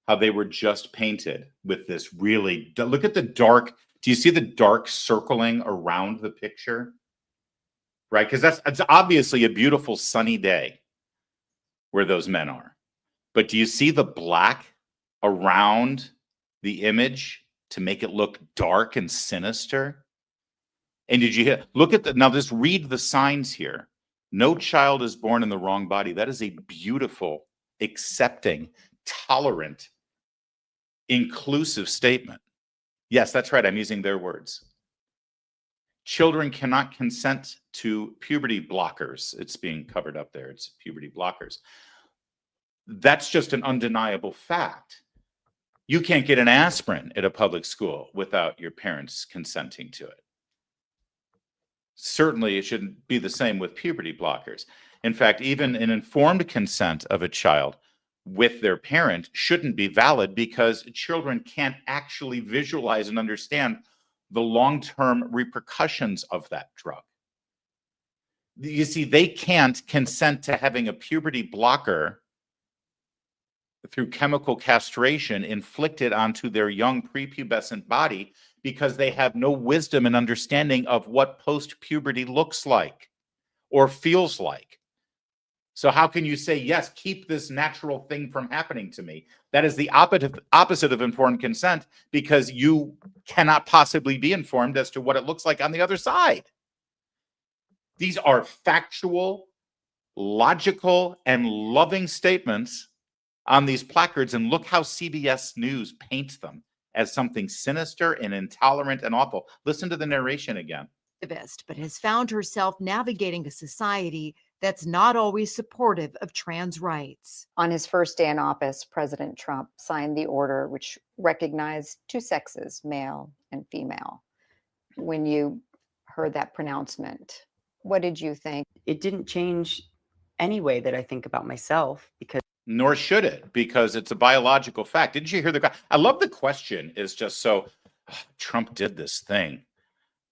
[SPEAKER 1] how they were just painted with this really, look at the dark. Do you see the dark circling around the picture? Right? Because it's obviously a beautiful sunny day where those men are. But do you see the black around the image to make it look dark and sinister? And did you hear, look at now just read the signs here. No child is born in the wrong body. That is a beautiful, accepting, tolerant, inclusive statement. Yes, that's right. I'm using their words. Children cannot consent to puberty blockers. It's being covered up there. It's puberty blockers. That's just an undeniable fact. You can't get an aspirin at a public school without your parents consenting to it. Certainly, it shouldn't be the same with puberty blockers. In fact, even an informed consent of a child with their parent shouldn't be valid because children can't actually visualize and understand the long-term repercussions of that drug. You see, they can't consent to having a puberty blocker through chemical castration inflicted onto their young prepubescent body because they have no wisdom and understanding of what post-puberty looks like or feels like. So how can you say, yes, keep this natural thing from happening to me? That is the opposite of informed consent because you cannot possibly be informed as to what it looks like on the other side. These are factual, logical, and loving statements on these placards, and look how CBS News paints them as something sinister and intolerant and awful. Listen to the narration again.
[SPEAKER 3] But has found herself navigating a society that's not always supportive of trans rights.
[SPEAKER 5] On his first day in office, President Trump signed the order which recognized two sexes, male and female. When you heard that pronouncement, what did you think? It didn't change any way that I think about myself because
[SPEAKER 1] nor should it, because it's a biological fact. Didn't you hear the guy? I love the question is just so, Trump did this thing.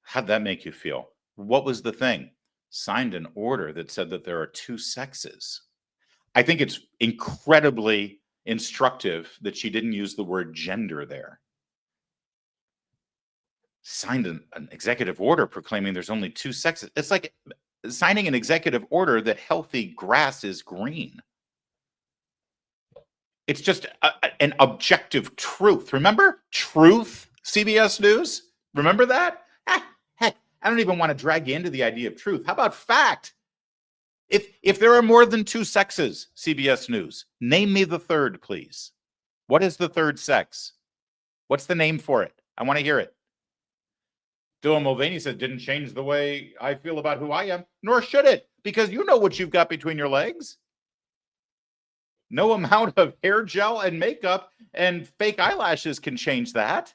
[SPEAKER 1] How'd that make you feel? What was the thing? Signed an order that said that there are two sexes. I think it's incredibly instructive that she didn't use the word gender there. Signed an executive order proclaiming there's only two sexes. It's like signing an executive order that healthy grass is green. It's just an objective truth. Remember? Truth, CBS News? Remember that? Heck, I don't even want to drag you into the idea of truth. How about fact? If there are more than two sexes, CBS News, name me the third, please. What is the third sex? What's the name for it? I want to hear it. Dylan Mulvaney said, didn't change the way I feel about who I am, nor should it, because you know what you've got between your legs. No amount of hair gel and makeup and fake eyelashes can change that.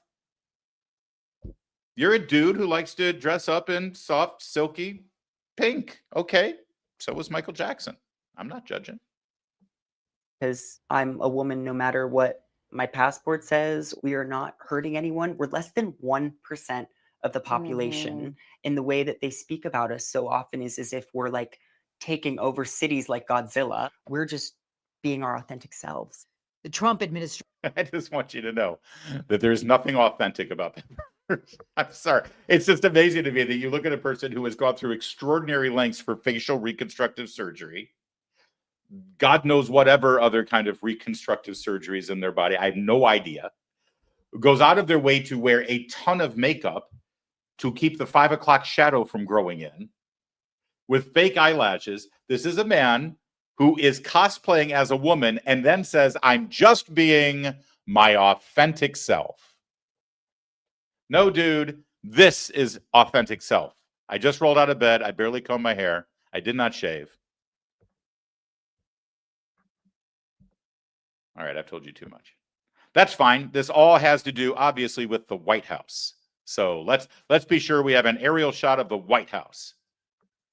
[SPEAKER 1] You're a dude who likes to dress up in soft, silky pink. Okay, so was Michael Jackson. I'm not judging.
[SPEAKER 5] Because I'm a woman, no matter what my passport says, we are not hurting anyone. We're less than 1% of the population. In the way that they speak about us so often is as if we're like taking over cities like Godzilla. We're just being our authentic selves.
[SPEAKER 3] The Trump administration.
[SPEAKER 1] I just want you to know that there's nothing authentic about that. I'm sorry. It's just amazing to me that you look at a person who has gone through extraordinary lengths for facial reconstructive surgery, God knows whatever other kind of reconstructive surgeries in their body. I have no idea. Goes out of their way to wear a ton of makeup to keep the 5 o'clock shadow from growing in with fake eyelashes. This is a man who is cosplaying as a woman and then says, I'm just being my authentic self. No, dude, this is authentic self. I just rolled out of bed. I barely combed my hair. I did not shave. All right, I've told you too much. That's fine. This all has to do, obviously, with the White House. So let's be sure we have an aerial shot of the White House.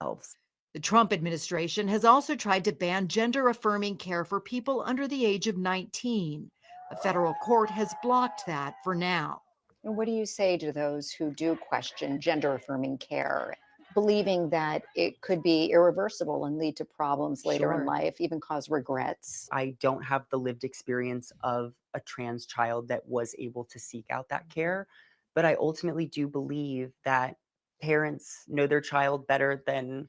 [SPEAKER 3] The Trump administration has also tried to ban gender-affirming care for people under the age of 19. A federal court has blocked that for now.
[SPEAKER 2] And what do you say to those who do question gender-affirming care, believing that it could be irreversible and lead to problems later in life, even cause regrets?
[SPEAKER 5] I don't have the lived experience of a trans child that was able to seek out that care, but I ultimately do believe that parents know their child better than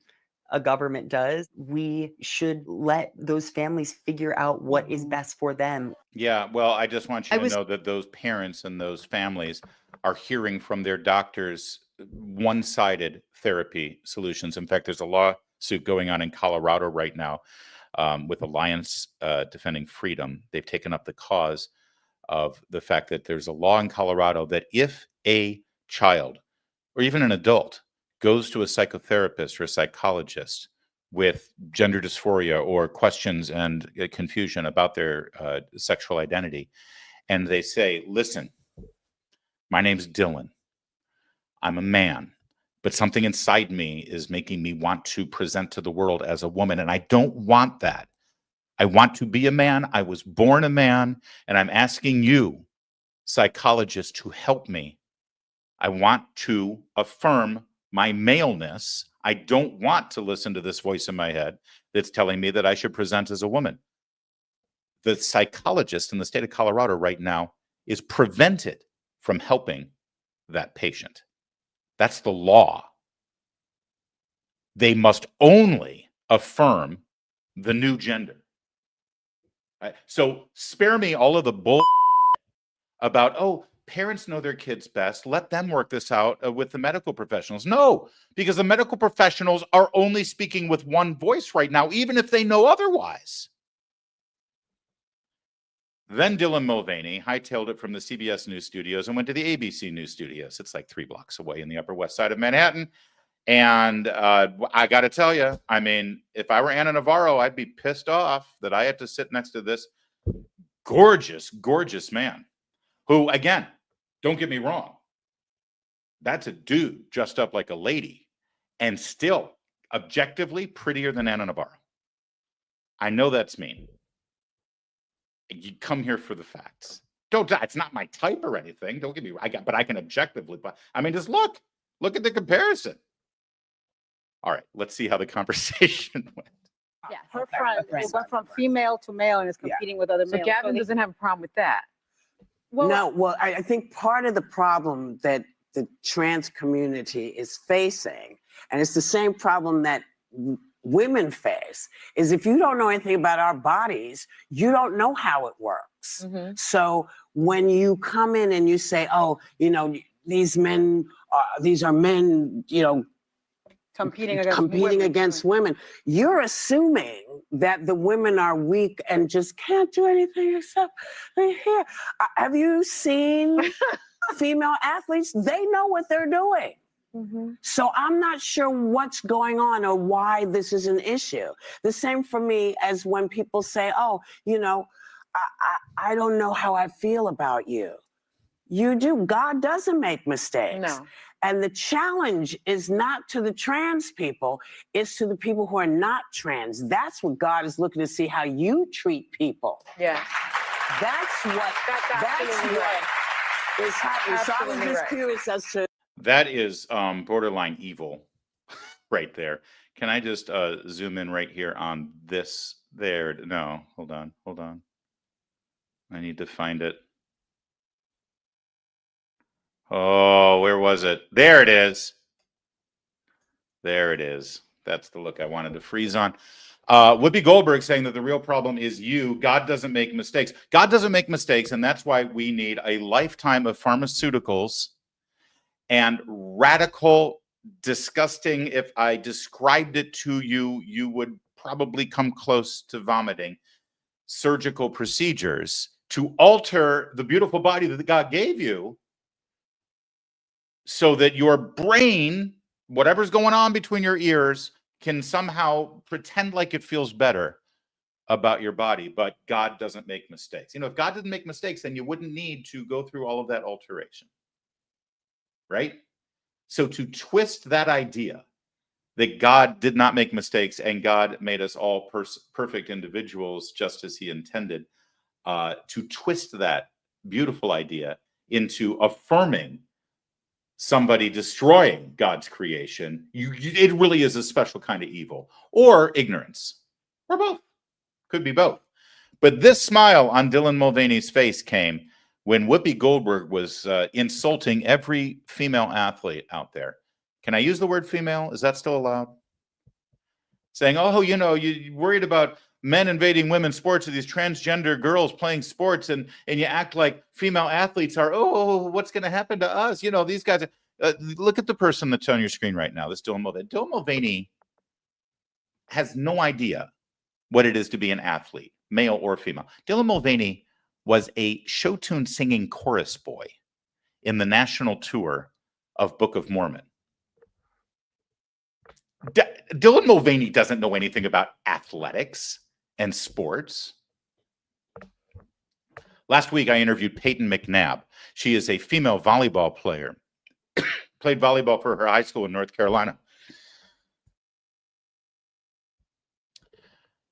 [SPEAKER 5] a government does. We should let those families figure out what is best for them.
[SPEAKER 1] Yeah, well, I just want you to know that those parents and those families are hearing from their doctors one-sided therapy solutions. In fact, there's a lawsuit going on in Colorado right now with Alliance Defending Freedom. They've taken up the cause of the fact that there's a law in Colorado that if a child or even an adult goes to a psychotherapist or a psychologist with gender dysphoria or questions and confusion about their sexual identity, and they say, listen, my name's Dylan. I'm a man, but something inside me is making me want to present to the world as a woman, and I don't want that. I want to be a man. I was born a man, and I'm asking you, psychologists, to help me. I want to affirm my maleness. I don't want to listen to this voice in my head that's telling me that I should present as a woman. The psychologist in the state of Colorado right now is prevented from helping that patient. That's the law. They must only affirm the new gender. So spare me all of the bull about, oh, parents know their kids best. Let them work this out with the medical professionals. No, because the medical professionals are only speaking with one voice right now, even if they know otherwise. Then Dylan Mulvaney hightailed it from the CBS News studios and went to the ABC News studios. It's like 3 blocks away in the Upper West Side of Manhattan. And I got to tell you, I mean, if I were Ana Navarro, I'd be pissed off that I had to sit next to this gorgeous, gorgeous man who, again, don't get me wrong, that's a dude dressed up like a lady and still objectively prettier than Ana Navarro. I know that's mean. You come here for the facts. It's not my type or anything. Don't get me wrong. But I can objectively. But I mean, just look at the comparison. All right, let's see how the conversation went.
[SPEAKER 6] Yeah, her friend, it went from female to male and is competing with other males. So Gavin doesn't have a problem with that.
[SPEAKER 23] Well, I think part of the problem that the trans community is facing, and it's the same problem that women face is if you don't know anything about our bodies, you don't know how it works. So when you come in and you say, oh, you know, these are men, you know,
[SPEAKER 6] Competing
[SPEAKER 23] against women, you're assuming that the women are weak and just can't do anything except they're here. Have you seen female athletes? They know what they're doing. So I'm not sure what's going on or why this is an issue. The same for me as when people say, oh, you know, I don't know how I feel about you. You do. God doesn't make mistakes.
[SPEAKER 6] No.
[SPEAKER 23] And the challenge is not to the trans people, it's to the people who are not trans. That's what God is looking to see, how you treat people.
[SPEAKER 6] Yeah.
[SPEAKER 23] That's what is happening. So I was just curious as to.
[SPEAKER 1] That is borderline evil right there. Can I just zoom in right here on this there? No, hold on. I need to find it. Oh, where was it? There it is. There it is. That's the look I wanted to freeze on. Whoopi Goldberg saying that the real problem is you. God doesn't make mistakes. God doesn't make mistakes, and that's why we need a lifetime of pharmaceuticals and radical, disgusting, if I described it to you, you would probably come close to vomiting, surgical procedures to alter the beautiful body that God gave you so that your brain, whatever's going on between your ears, can somehow pretend like it feels better about your body. But God doesn't make mistakes. You know, if God didn't make mistakes, then you wouldn't need to go through all of that alteration. Right? So to twist that idea that God did not make mistakes and God made us all perfect individuals just as he intended, to twist that beautiful idea into affirming somebody destroying God's creation, it really is a special kind of evil, or ignorance, or both. Could be both. But this smile on Dylan Mulvaney's face came when Whoopi Goldberg was insulting every female athlete out there. Can I use the word female? Is that still allowed? Saying, oh, you know, you're worried about men invading women's sports, or these transgender girls playing sports, and you act like female athletes are, oh, what's going to happen to us? You know, these guys. Look at the person that's on your screen right now. This Dylan Mulvaney. Dylan Mulvaney has no idea what it is to be an athlete, male or female. Dylan Mulvaney was a show tune singing chorus boy in the national tour of Book of Mormon. Dylan Mulvaney doesn't know anything about athletics and sports. Last week, I interviewed Peyton McNabb. She is a female volleyball player, played volleyball for her high school in North Carolina.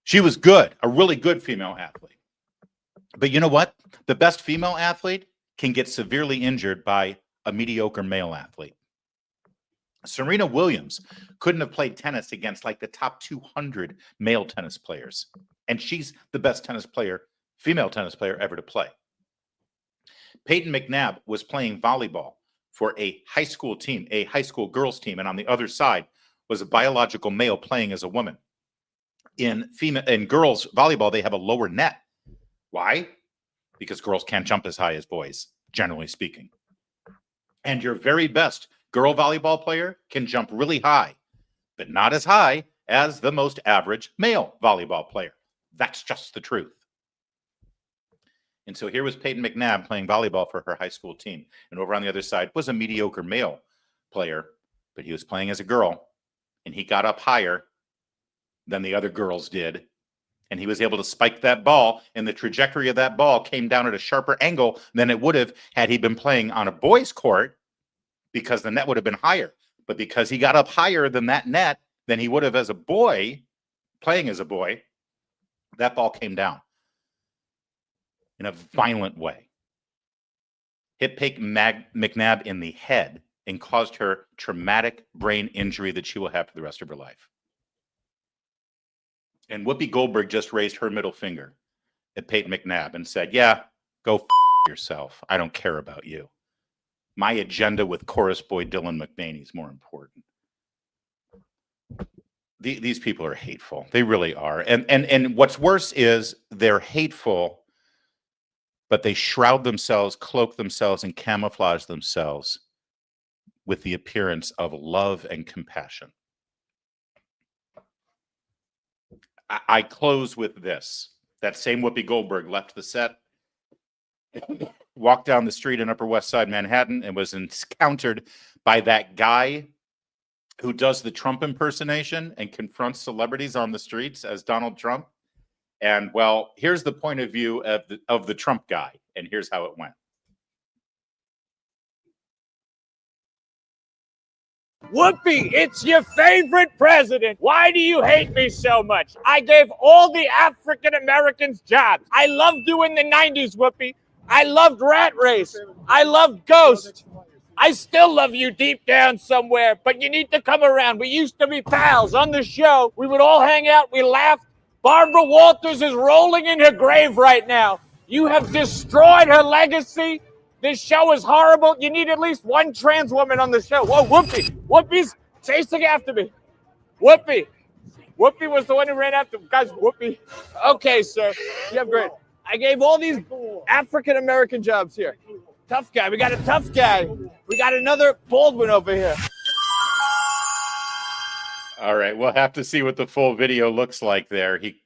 [SPEAKER 1] She was good, a really good female athlete. But you know what? The best female athlete can get severely injured by a mediocre male athlete. Serena Williams couldn't have played tennis against like the top 200 male tennis players. And she's the best tennis player, female tennis player ever to play. Peyton McNabb was playing volleyball for a high school team, a high school girls team. And on the other side was a biological male playing as a woman. In girls volleyball, they have a lower net. Why? Because girls can't jump as high as boys, generally speaking. And your very best girl volleyball player can jump really high, but not as high as the most average male volleyball player. That's just the truth. And so here was Peyton McNabb playing volleyball for her high school team. And over on the other side was a mediocre male player, but he was playing as a girl, and he got up higher than the other girls did. And he was able to spike that ball, and the trajectory of that ball came down at a sharper angle than it would have had he been playing on a boys' court, because the net would have been higher. But because he got up higher than that net than he would have as a boy, playing as a boy, that ball came down in a violent way. Hit Peyton McNabb in the head and caused her traumatic brain injury that she will have for the rest of her life. And Whoopi Goldberg just raised her middle finger at Peyton McNabb and said, yeah, go f yourself. I don't care about you. My agenda with chorus boy Dylan Mulvaney is more important. these people are hateful. They really are. And what's worse is they're hateful, but they shroud themselves, cloak themselves, and camouflage themselves with the appearance of love and compassion. I close with this. That same Whoopi Goldberg left the set, walked down the street in Upper West Side Manhattan, and was encountered by that guy who does the Trump impersonation and confronts celebrities on the streets as Donald Trump. And well, here's the point of view of the Trump guy, and here's how it went.
[SPEAKER 8] Whoopi, it's your favorite president. Why do you hate me so much? I gave all the African Americans jobs. I loved doing the 90s, Whoopi. I loved Rat Race. I loved Ghost. I still love you deep down somewhere, but you need to come around. We used to be pals on the show. We would all hang out. We laughed. Barbara Walters is rolling in her grave right now. You have destroyed her legacy. This show is horrible. You need at least one trans woman on the show. Whoa, Whoopi. Whoopi's chasing after me. Whoopi. Whoopi was the one who ran after me. Guys, Whoopi. Okay, sir. You have great. I gave all these African American jobs here. Tough guy. We got a tough guy. We got another Baldwin over here.
[SPEAKER 1] All right, we'll have to see what the full video looks like there. He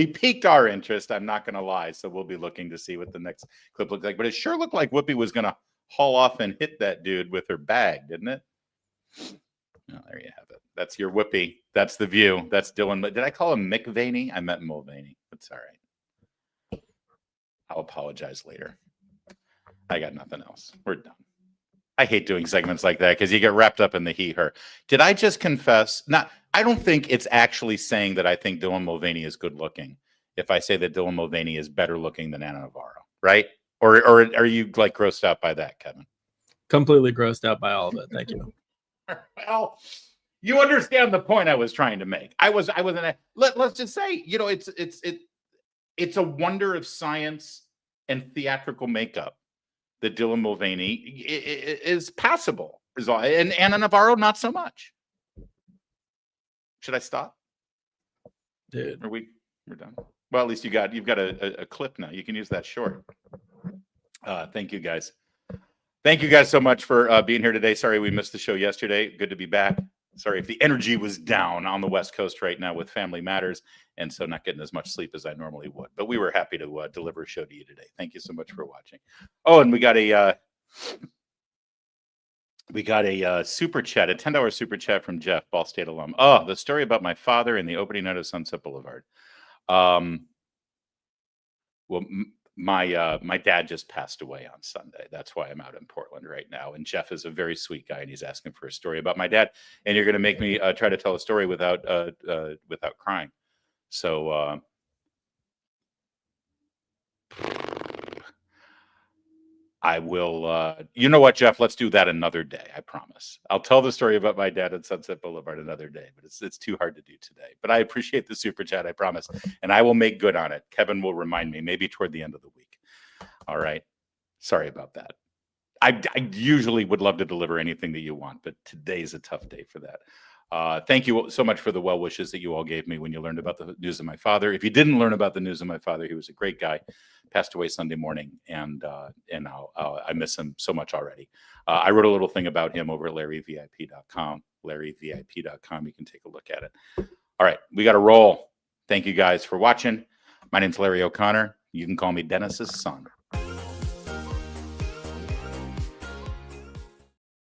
[SPEAKER 1] piqued our interest, I'm not going to lie, so we'll be looking to see what the next clip looks like. But it sure looked like Whoopi was going to haul off and hit that dude with her bag, didn't it? Oh, there you have it. That's your Whoopi. That's the view. That's Dylan. Did I call him Mick Vaney? I meant Mulvaney. That's all right. I'll apologize later. I got nothing else. We're done. I hate doing segments like that because you get wrapped up in the he, her. Did I just confess? I don't think it's actually saying that I think Dylan Mulvaney is good looking if I say that Dylan Mulvaney is better looking than Ana Navarro, right? Or are you like grossed out by that, Kevin?
[SPEAKER 7] Completely grossed out by all of it. Thank you.
[SPEAKER 1] Well, you understand the point I was trying to make. Let's just say, you know, it's a wonder of science and theatrical makeup that Dylan Mulvaney is passable, and Ana Navarro not so much. Should I stop?
[SPEAKER 7] Dude,
[SPEAKER 1] we're done. Well, at least you've got a clip now. You can use that short. Thank you guys. Thank you guys so much for being here today. Sorry we missed the show yesterday. Good to be back. Sorry if the energy was down on the West Coast right now with Family Matters, and so not getting as much sleep as I normally would. But we were happy to deliver a show to you today. Thank you so much for watching. Oh, and we got a super chat, a $10 super chat from Jeff, Ball State alum. Oh, the story about my father in the opening night of Sunset Boulevard. Well, my dad just passed away on Sunday. That's why I'm out in Portland right now. And Jeff is a very sweet guy, and he's asking for a story about my dad. And you're going to make me try to tell a story without crying. So I will. You know what, Jeff? Let's do that another day. I promise. I'll tell the story about my dad at Sunset Boulevard another day. But it's too hard to do today. But I appreciate the super chat. I promise, and I will make good on it. Kevin will remind me maybe toward the end of the week. All right. Sorry about that. I usually would love to deliver anything that you want, but today's a tough day for that. Thank you so much for the well wishes that you all gave me when you learned about the news of my father. If you didn't learn about the news of my father, he was a great guy. Passed away Sunday morning, and I miss him so much already. I wrote a little thing about him over at LarryVIP.com. LarryVIP.com. You can take a look at it. All right, we got to roll. Thank you guys for watching. My name's Larry O'Connor. You can call me Dennis's son.